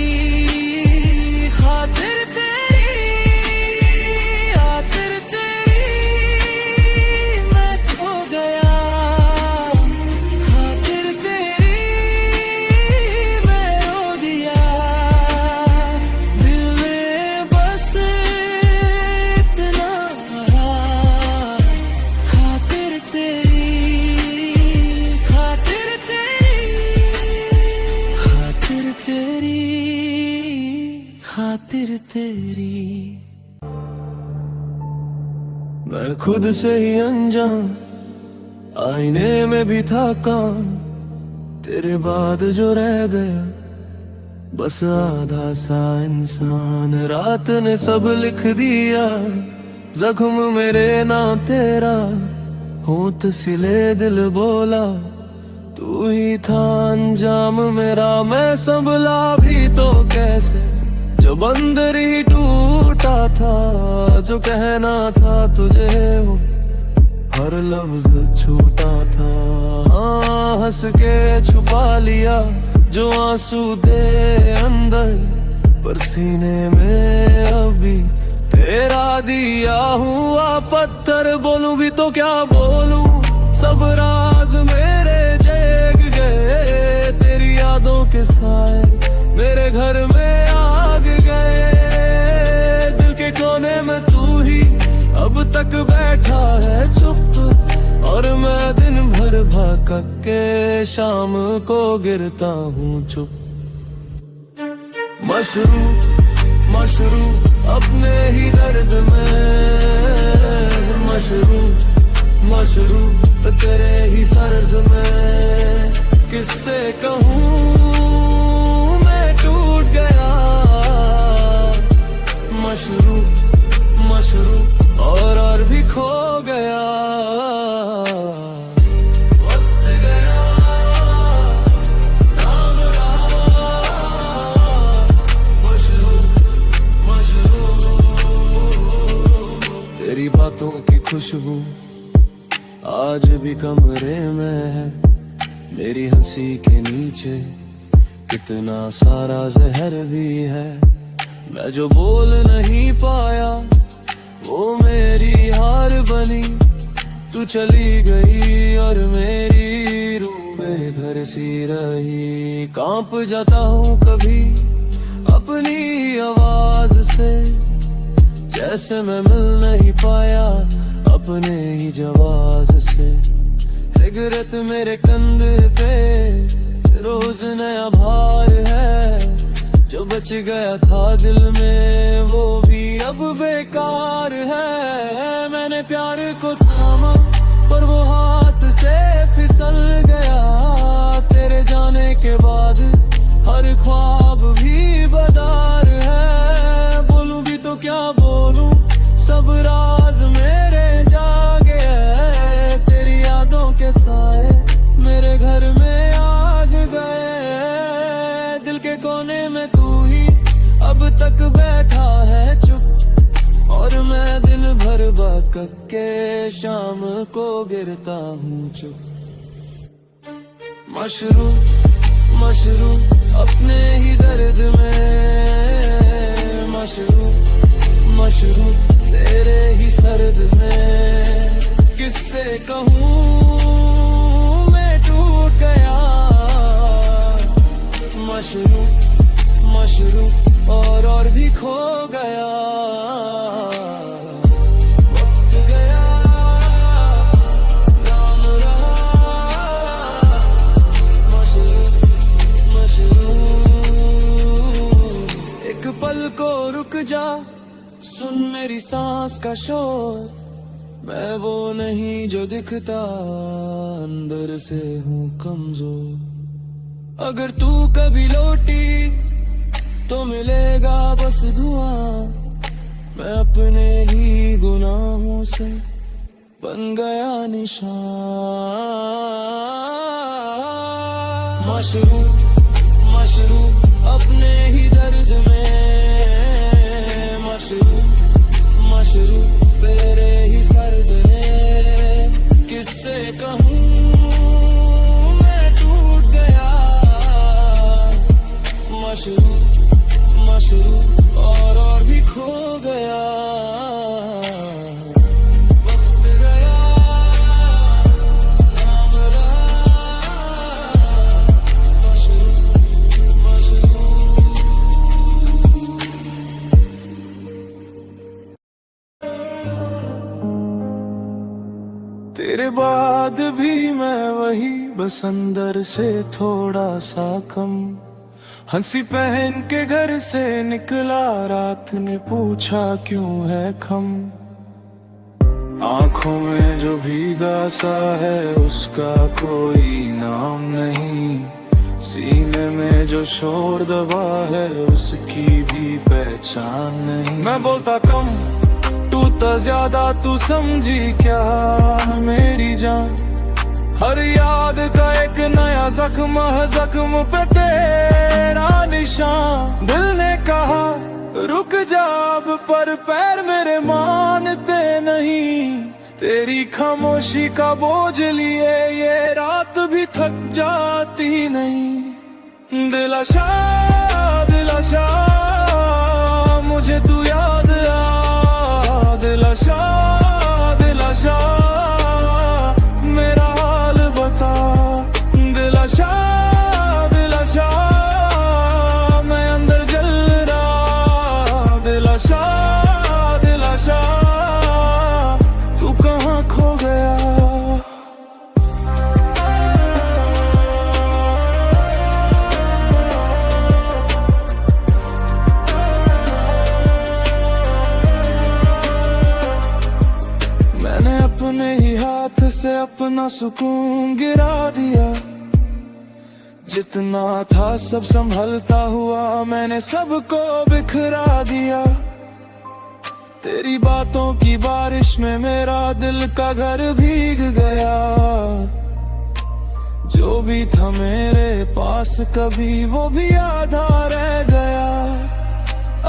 खातिर तेरी, खातिर तेरी मैं खो गया, खातिर तेरी मैं रो दिया। दिल ने बस इतना कहा, खातिर तेरी, खातिर तेरी, खातिर तेरी, खातिर तेरी। मैं खुद से ही अनजान, आईने में भी था काम, तेरे बाद जो रह गया बस आधा सा इंसान। रात ने सब लिख दिया, जख्म मेरे ना तेरा, होंठ सिले दिल बोला, तू ही था अंजाम मेरा। मैं संभला भी तो कैसे, जो बंदर ही टूटा था, जो कहना था तुझे वो हर लफ्ज छूटा था। हाँ हंस के छुपा लिया जो आंसू दे अंदर, पर सीने में अभी तेरा दिया हुआ पत्थर। बोलूं भी तो क्या बोलूं, सब राज मेरे के साए मेरे घर में आग गए। दिल के कोने में तू ही अब तक बैठा है चुप, और मैं दिन भर भटक के शाम को गिरता हूँ चुप। मशरूम अपने ही दर्द में, मशरूम तेरे ही सर्द में। किससे कहूँ मैं टूट गया, मशरूम और भी खो गया। वक्त गया, नाम रहा मशरूम। तेरी बातों की खुशबू आज भी कमरे में है, मेरी हंसी के नीचे कितना सारा जहर भी है। मैं जो बोल नहीं पाया वो मेरी हार बनी, तू चली गई और मेरी रूह बेघर सी रही। कांप जाता हूँ कभी अपनी आवाज से, जैसे मैं मिल नहीं पाया अपने ही जवाज से। रिग्रेट मेरे कंधे पे रोज नया भार है, जो बच गया था दिल में वो भी अब बेकार है। मैंने प्यार को थामा पर वो हाथ से फिसल गया, तेरे जाने के बाद हर ख्वाब भी बदार है। बोलूं भी तो क्या बोलूं, सब राज मेरे जागे हैं। तेरी यादों के साए मेरे घर में आग गए। दिल के कोने में तू ही अब तक बैठा है चुप, और मैं दिन भर भटक के शाम को गिरता हूँ चुप। मशरूम अपने ही दर्द में, मशरूम तेरे ही सर्द में। किससे कहूँ मैं टूट गया, मशरूम और भी खो गया। वक्त गया, नाम रहा मशरूम। एक पल को रुक जा, सुन मेरी सांस का शोर। मैं वो नहीं जो दिखता, अंदर से हूँ कमजोर। अगर तू कभी लौटी तो मिलेगा बस धुआं। मैं अपने ही गुनाहों से बन गया निशान। मशरूम अपने ही दर्द में, मशरूम तेरे ही सर्द में। किससे कहूँ मैं टूट गया, मशरूम और भी खो गया। वक्त गया, नाम रहा मशरूम। तेरे बाद भी मैं वही, बस अंदर से थोड़ा सा कम। हंसी पहन के घर से निकला, रात ने पूछा क्यों है खम। आंखों में जो भीगा सा है उसका कोई नाम नहीं। सीने में जो शोर दबा है उसकी भी पहचान नहीं। मैं बोलता कम, टूटा ज्यादा, तू समझी क्या मेरी जान। हर याद का एक नया जख्म है, जख्म पे तेरा निशान। दिल ने कहा रुक जा अब, पर पैर मेरे मानते नहीं। तेरी खामोशी का बोझ लिए ये रात भी थक जाती नहीं। दिलाशा मुझे तू याद आ। दिलाशा मेरा हाल बता। दिलाशा से अपना सुकून गिरा दिया। जितना था सब संभलता हुआ मैंने सबको बिखरा दिया। तेरी बातों की बारिश में मेरा दिल का घर भीग गया। जो भी था मेरे पास कभी वो भी आधा रह गया।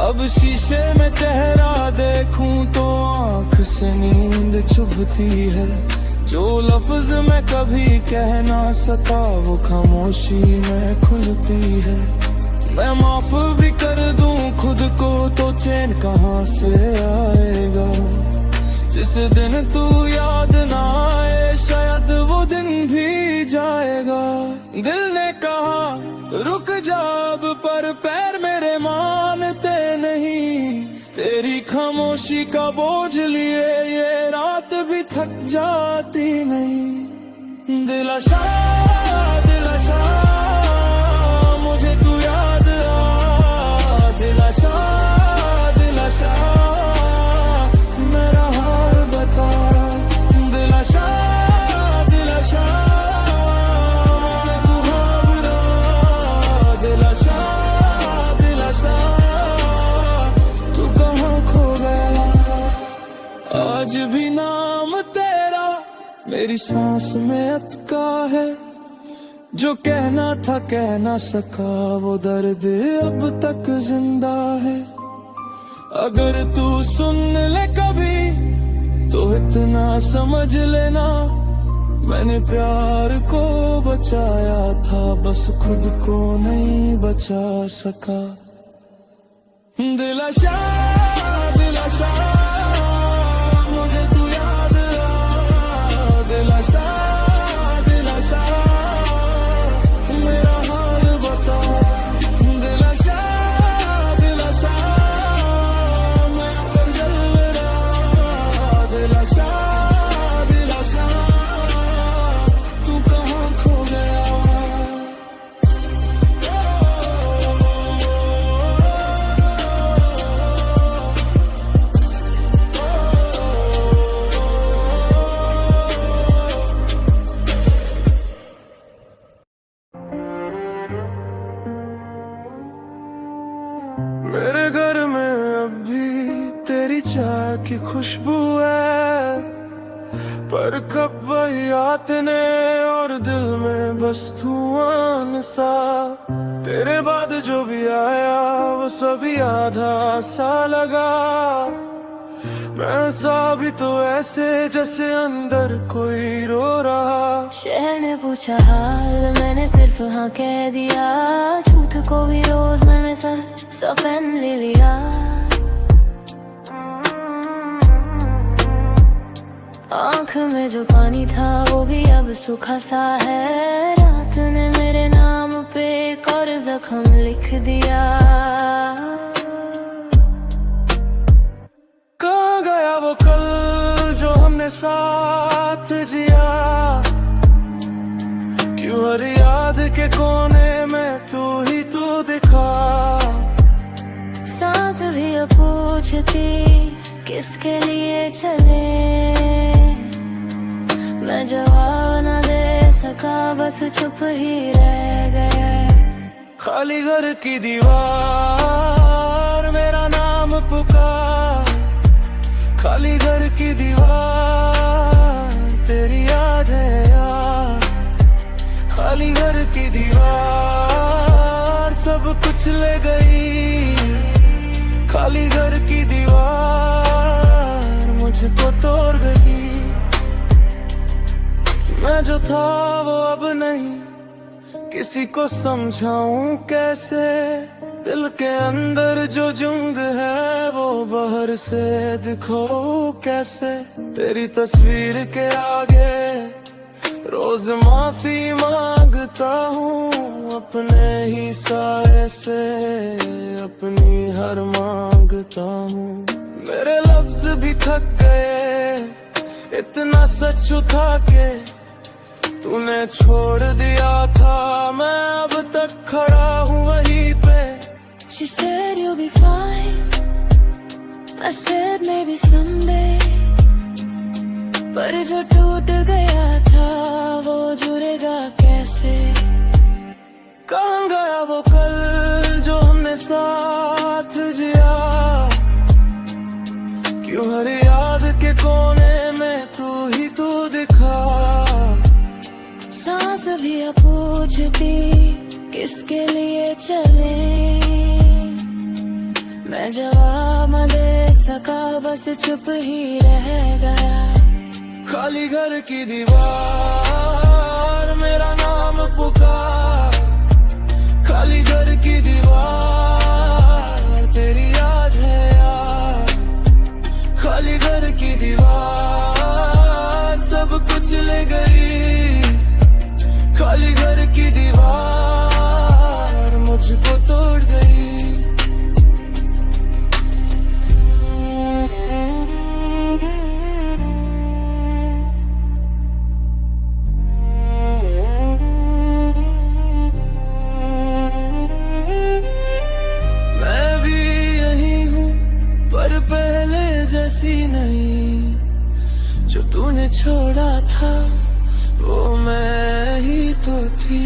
अब शीशे में चेहरा देखूं तो आँख से नींद चुभती है। जो लफ्ज मैं कभी कह ना सका वो खामोशी में खुलती है। मैं माफ भी कर दूं खुद को तो चैन कहाँ से आएगा। जिस दिन तू याद ना आए शायद वो दिन भी जाएगा। दिल ने कहा रुक जा अब पर पैर मेरे मानते नहीं। तेरी खामोशी का बोझ लिए ये रात भी थक जाती नहीं। दिलाशा दिलाशा मुझे तू याद आ। दिलाशा दिलाशा मेरा हाल बता। दिलाशा दिलाशा मैं तू घबरा। दिलाशा दिलाशा तू कहाँ खो गया। आज भी नाम तेरा मेरी सांस में अटका है। जो कहना था कह ना सका वो दर्द अब तक जिंदा है। अगर तू सुन ले कभी तो इतना समझ लेना मैंने प्यार को बचाया था बस खुद को नहीं बचा सका। दिलाशा दिलाशा मुझे तू याद आ। दिलाशा दिलाशा मेरा हाल बता। दिलाशा दिलाशा मैं पर जल रहा। दिलाशा दिलाशा तू कहाँ खो गया। मेरे घर में अब भी तेरी चाय की खुशबू है। पर कब वही आते ने और दिल में बस धुआं सा। तेरे बाद जो भी आया वो सभी आधा सा लगा। मैं सा भी तो ऐसे जैसे अंदर कोई रो रहा। शहर ने पूछा हाल मैंने सिर्फ हाँ कह दिया। झूठ को भी रोज मैंने सच सा पहन ले लिया। आँख में जो पानी था वो भी अब सूखा सा है। रात ने मेरे नाम पे एक और जख्म लिख दिया। कहाँ गया वो कल जो हमने साथ जिया। क्यों हर याद के कोने में तू ही तू दिखा। सांस भी अब पूछती किसके लिए चले। मैं जवाब न दे सका बस चुप ही रह गया। खाली घर की दीवार मेरा नाम पुकार। खाली घर की दीवार तेरी याद है यार। खाली घर की दीवार सब कुछ ले गई। खाली घर की दीवार मुझको तोड़ गई। मैं जो था वो अब नहीं किसी को समझाऊं कैसे। दिल के अंदर जो जुंग है वो बाहर से दिखो कैसे। तेरी तस्वीर के आगे रोज माफी मांगता हूँ। अपने ही साए से अपनी हर मांगता हूँ। मेरे लफ्ज भी थक गए इतना सच उठा के तूने छोड़ दिया था। मैं अब तक खड़ा हूँ वहीं पे। She said you'll be fine. I said maybe someday. पर जो टूट गया था वो जुड़ेगा कैसे। कहाँ गया वो कल जो हमने साथ जिया, क्यों हर याद के कोने में तू ही तू दिखा। सांस भी अब पूछती किसके लिए चले, मैं जवाब न दे सका बस चुप ही रह गया। खाली घर की दीवार मेरा नाम पुकार, खाली घर की दीवार तेरी याद है यार। खाली घर की दीवार सब कुछ ले गई, खाली घर की दीवार मुझको तोड़ गई। नहीं जो तूने छोड़ा था वो मैं ही तो थी।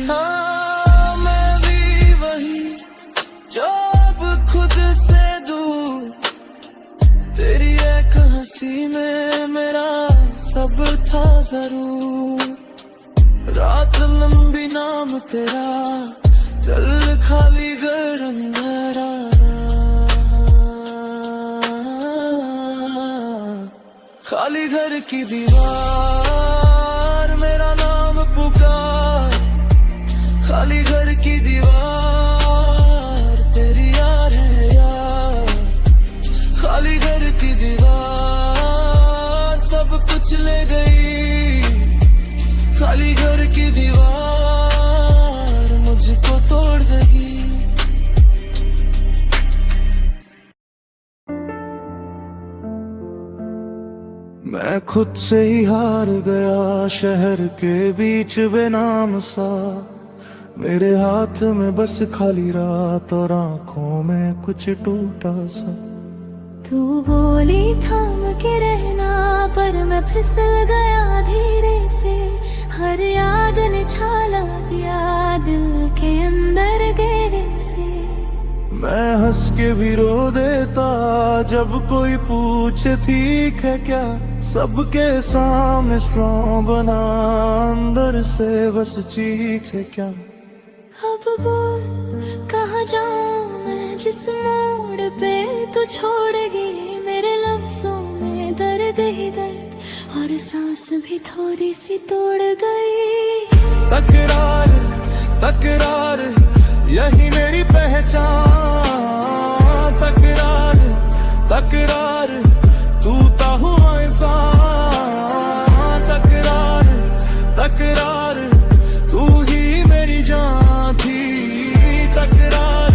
हाँ मैं भी वही जो अब खुद से दूर, तेरी एक हंसी में मेरा सब था जरूर। रात लंबी नाम तेरा, दिल खाली घर अंधेरा। खाली घर की दीवार मेरा नाम पुकार, खाली घर की दीवार तेरी यार है यार। खाली घर की दीवार सब कुछ ले गई, खाली घर की दीवार मुझको तोड़ गई। मैं खुद से ही हार गया शहर के बीच बेनाम सा, मेरे हाथ में बस खाली रात और आंखों में कुछ टूटा सा। तू बोली थाम के रहना पर मैं फिसल गया धीरे से, हर याद ने छाला दिया दिल के अंदर गहरे से। मैं हंस के भी रो देता जब कोई पूछे ठीक है क्या, सबके सामने स्ट्रॉन्ग बना अंदर से बस चीख है क्या। अब बोल कहाँ जाऊँ मैं जिस मोड़ पे तू छोड़ गई, मेरे लफ्जों में दर्द ही दर्द और सांस भी थोड़ी सी तोड़ गई। तकरार तकरार यही मेरी पहचान, तकरार तकरार टूटा हुआ इंसान। तकरार तकरार तू ही मेरी जान थी। तकरार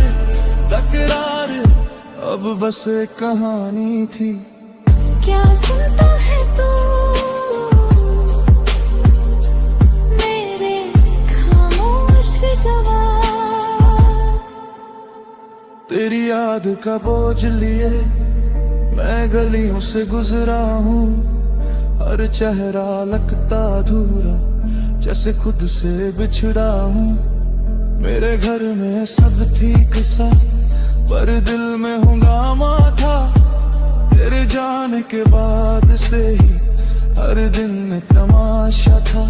तकरार अब बस एक कहानी थी। क्या सुनता है तू मेरे खामोश जवाब, तेरी याद का बोझ लिए मैं गलियों से गुजरा हूँ, हर चेहरा लगता अधूरा जैसे खुद से बिछड़ा हूँ। मेरे घर में सब ठीक सा पर दिल में हंगामा था, तेरे जाने के बाद से ही हर दिन में तमाशा था।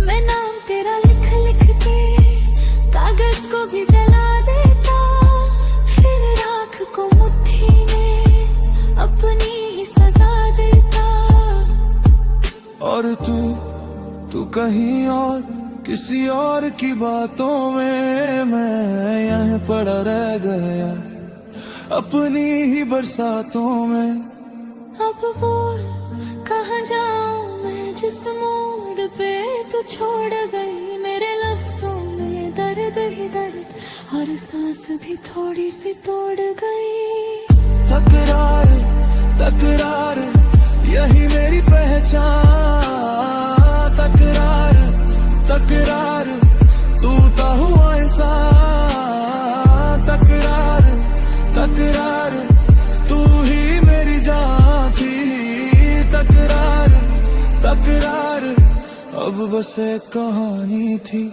मैं नाम तेरा लिख लिख के कागज को भी जला देता, फिर राख को मुट्ठी में अपनी ही सजा देता। और तू कहीं और किसी और की बातों में, मैं यहाँ पड़ा रह गया अपनी ही बरसातों में। अब बोल कहाँ जाऊँ मैं जिस मोड़ पे तू छोड़ गई, मेरे लफ्जों में दर्द ही दर्द और सांस भी थोड़ी सी तोड़ गई। तकरार तकरार यही मेरी पहचान। तकरार तकरार टूटा हुआ इंसान। तकरार तकरार तू ही मेरी जान थी। तकरार बस एक कहानी थी।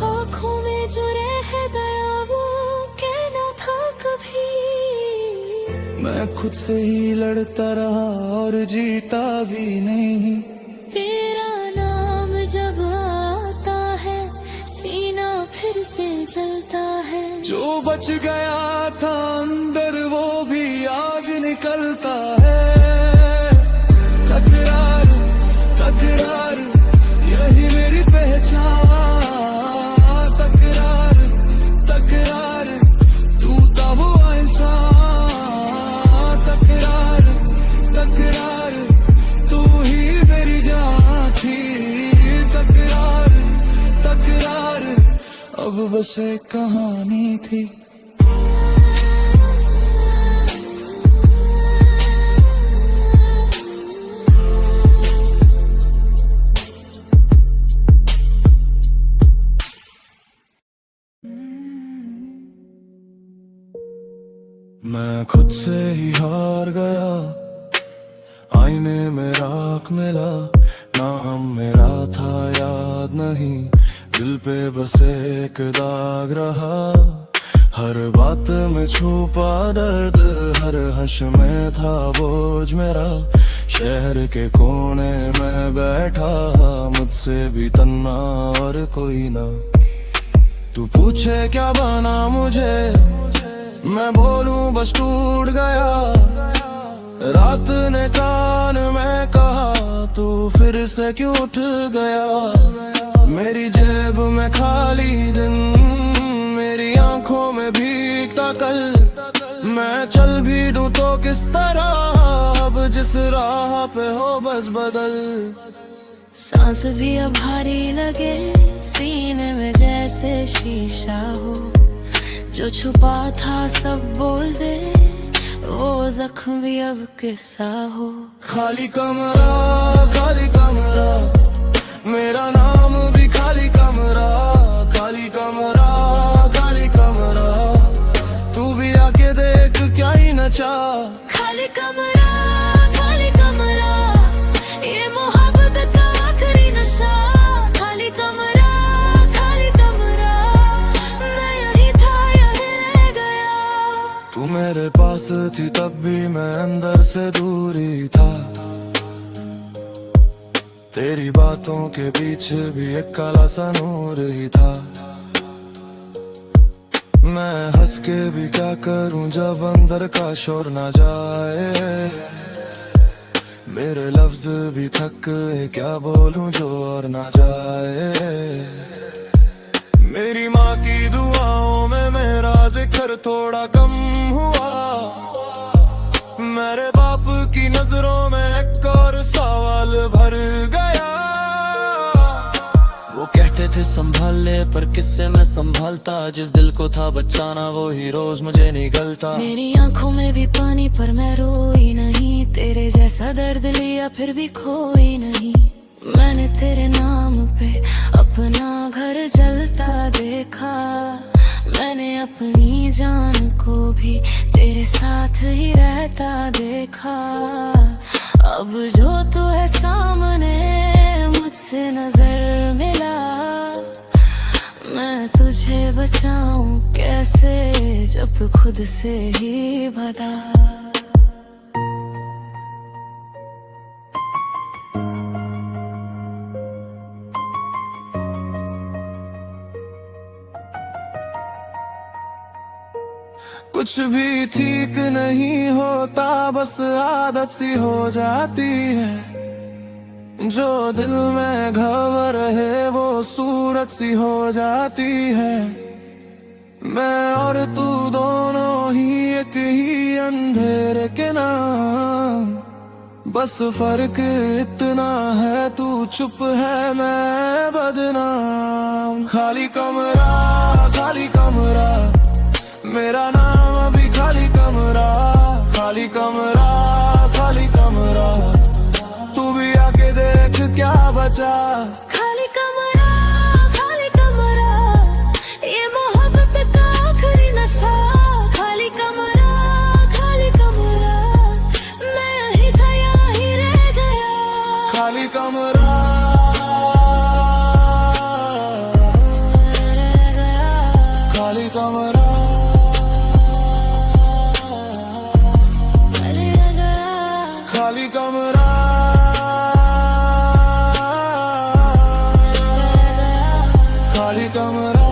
आँखों में जो रह दया वो कहना था कभी। मैं खुद से ही लड़ता रहा और जीता भी नहीं। तेरा नाम जब आता है सीना फिर से जलता है। जो बच गया था अंदर वो भी आज निकलता है। तकरार तकरार यही मेरी पहचान। तकरार तकरार टूटा हुआ इंसान। तकरार तकरार तू ही मेरी जान थी। तकरार तकरार अब बस एक कहानी थी। मैं खुद से ही हार गया। आईने में राख मिला। नाम मेरा था याद नहीं। दिल पे बस एक दाग रहा। हर बात में छुपा दर्द। हर हंस में था बोझ मेरा। शहर के कोने में बैठा मुझसे भी तन्हा और कोई ना। तू पूछे क्या बना मुझे मैं बोलूं बस टूट गया। रात ने कान में कहा तू फिर से क्यों उठ गया। मेरी जेब में खाली दिन मेरी आंखों में भीगता कल। मैं चल भी दूं तो किस तरह अब जिस राह पे हो बस बदल। सांस भी अब भारी लगे सीने में जैसे शीशा हो। जो छुपा था सब बोल दे वो जख्म भी अब किस्सा हो। खाली कमरा मेरा नाम भी खाली कमरा। खाली कमरा तू भी आके देख क्या ही नचा। खाली कमरा ये मोहब्बत का आखिरी नशा। खाली कमरा मैं यही था यही रह गया। तू मेरे पास थी तब भी मैं अंदर से दूरी था। तेरी बातों के पीछे भी एक काला सा नूर ही था। मैं हंस के भी क्या करूं जब अंदर का शोर ना जाए। मेरे लफ्ज भी थक गए क्या बोलूं जो और ना जाए। मेरी माँ की दुआओं में मेरा जिक्र थोड़ा कम हुआ। मेरे बाप की नजरों में एक और सवाल भर गया। वो कहते थे संभाल ले पर किससे मैं संभालता। जिस दिल को था बचाना वो ही रोज मुझे निगलता। मेरी आंखों में भी पानी पर मैं रोई नहीं। तेरे जैसा दर्द लिया फिर भी खोई नहीं। मैंने तेरे नाम पे अपना घर जलता देखा। मैंने अपनी जान को भी तेरे साथ ही रहता देखा। अब जो तू है सामने मुझसे नजर मिला। मैं तुझे बचाऊं कैसे जब तू खुद से ही बता। कुछ भी ठीक नहीं होता बस आदत सी हो जाती है। जो दिल में घबर है वो सूरत सी हो जाती है। मैं और तू दोनों ही एक ही अंधेरे के नाम। बस फर्क इतना है तू चुप है मैं बदनाम। खाली कमरा मेरा नाम अभी खाली कमरा। खाली कमरा तू भी आके देख क्या बचा। खाली कमरा कमरा खाली कमरा खाली कमरा खाली कमरा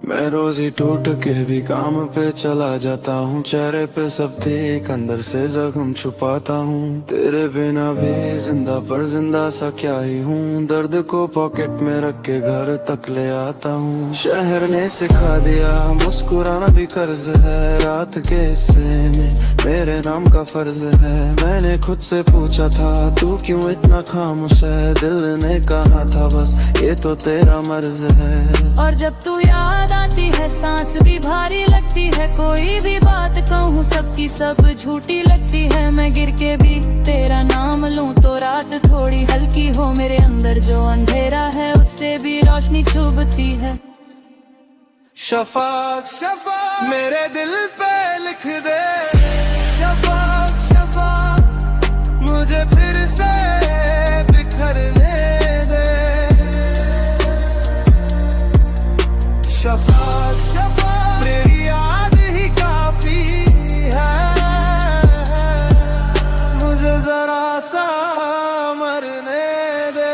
मैं रोज ही टूट के भी काम पे चला जाता हूँ। चेहरे पे सब देख अंदर से जख्म छुपाता हूँ। तेरे बिना भी जिंदा पर जिंदा सा क्या ही हूँ। दर्द को पॉकेट में रख के घर तक ले आता हूँ। शहर ने सिखा दिया मुस्कुराना भी कर्ज है। रात के हिस्से में मेरे नाम का फर्ज है। मैंने खुद से पूछा था तू क्यों इतना खामोश है। दिल ने कहा था बस ये तो तेरा मर्ज है। और जब तू याद आती है सांस भी भारी लगती है। कोई भी बात कहूँ सबकी सब झूठी लगती है। मैं गिर के भी तेरा नाम लूं तो रात थोड़ी हल्की हो। मेरे अंदर जो अंधेरा है उससे भी रोशनी चुभती है। शफाक शफाक मेरे दिल पे लिख दे। शफाक शफाक मुझे फिर से बिखरने दे। शफाक शफाक तेरी याद ही काफी है। मुझे जरा सा मरने दे।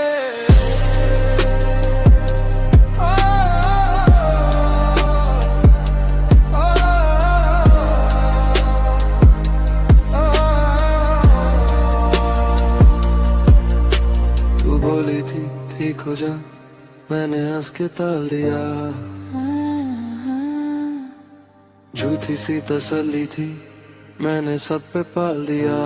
तू बोली थी ठीक हो जा मैंने हंस के टाल दिया। झूठी सी तसल्ली थी मैंने सब पे पाल दिया।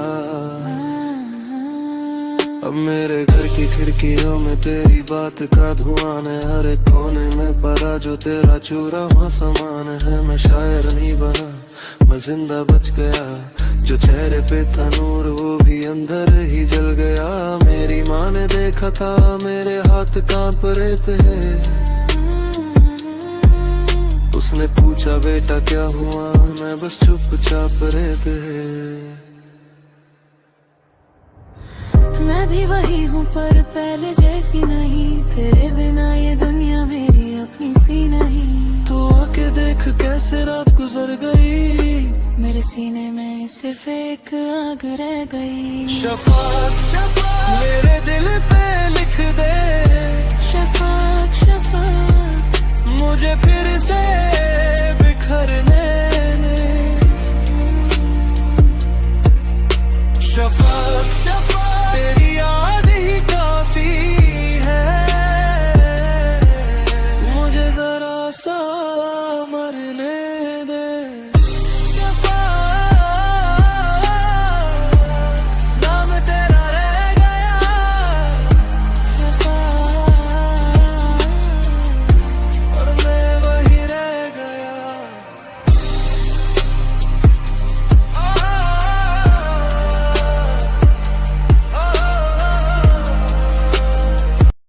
अब मेरे घर की खिड़कियों में तेरी बात का धुआं है। हर एक कोने में पड़ा जो तेरा चूरा हुआ सामान है। मैं शायर नहीं बना मैं जिंदा बच गया। जो चेहरे पे था नूर वो भी अंदर ही जल गया। मेरी माँ ने देखा था मेरे हाथ कांप रहे थे। उसने पूछा बेटा क्या हुआ मैं बस चुपचाप रहते। मैं भी वही हूँ पर पहले जैसी नहीं। तेरे बिना ये दुनिया मेरी अपनी सी नहीं। तू आके देख कैसे रात गुजर गई। मेरे सीने में सिर्फ एक आग रह गई। शफाक शफाक मेरे दिल पे लिख दे। शफाक शफाक मुझे फिर से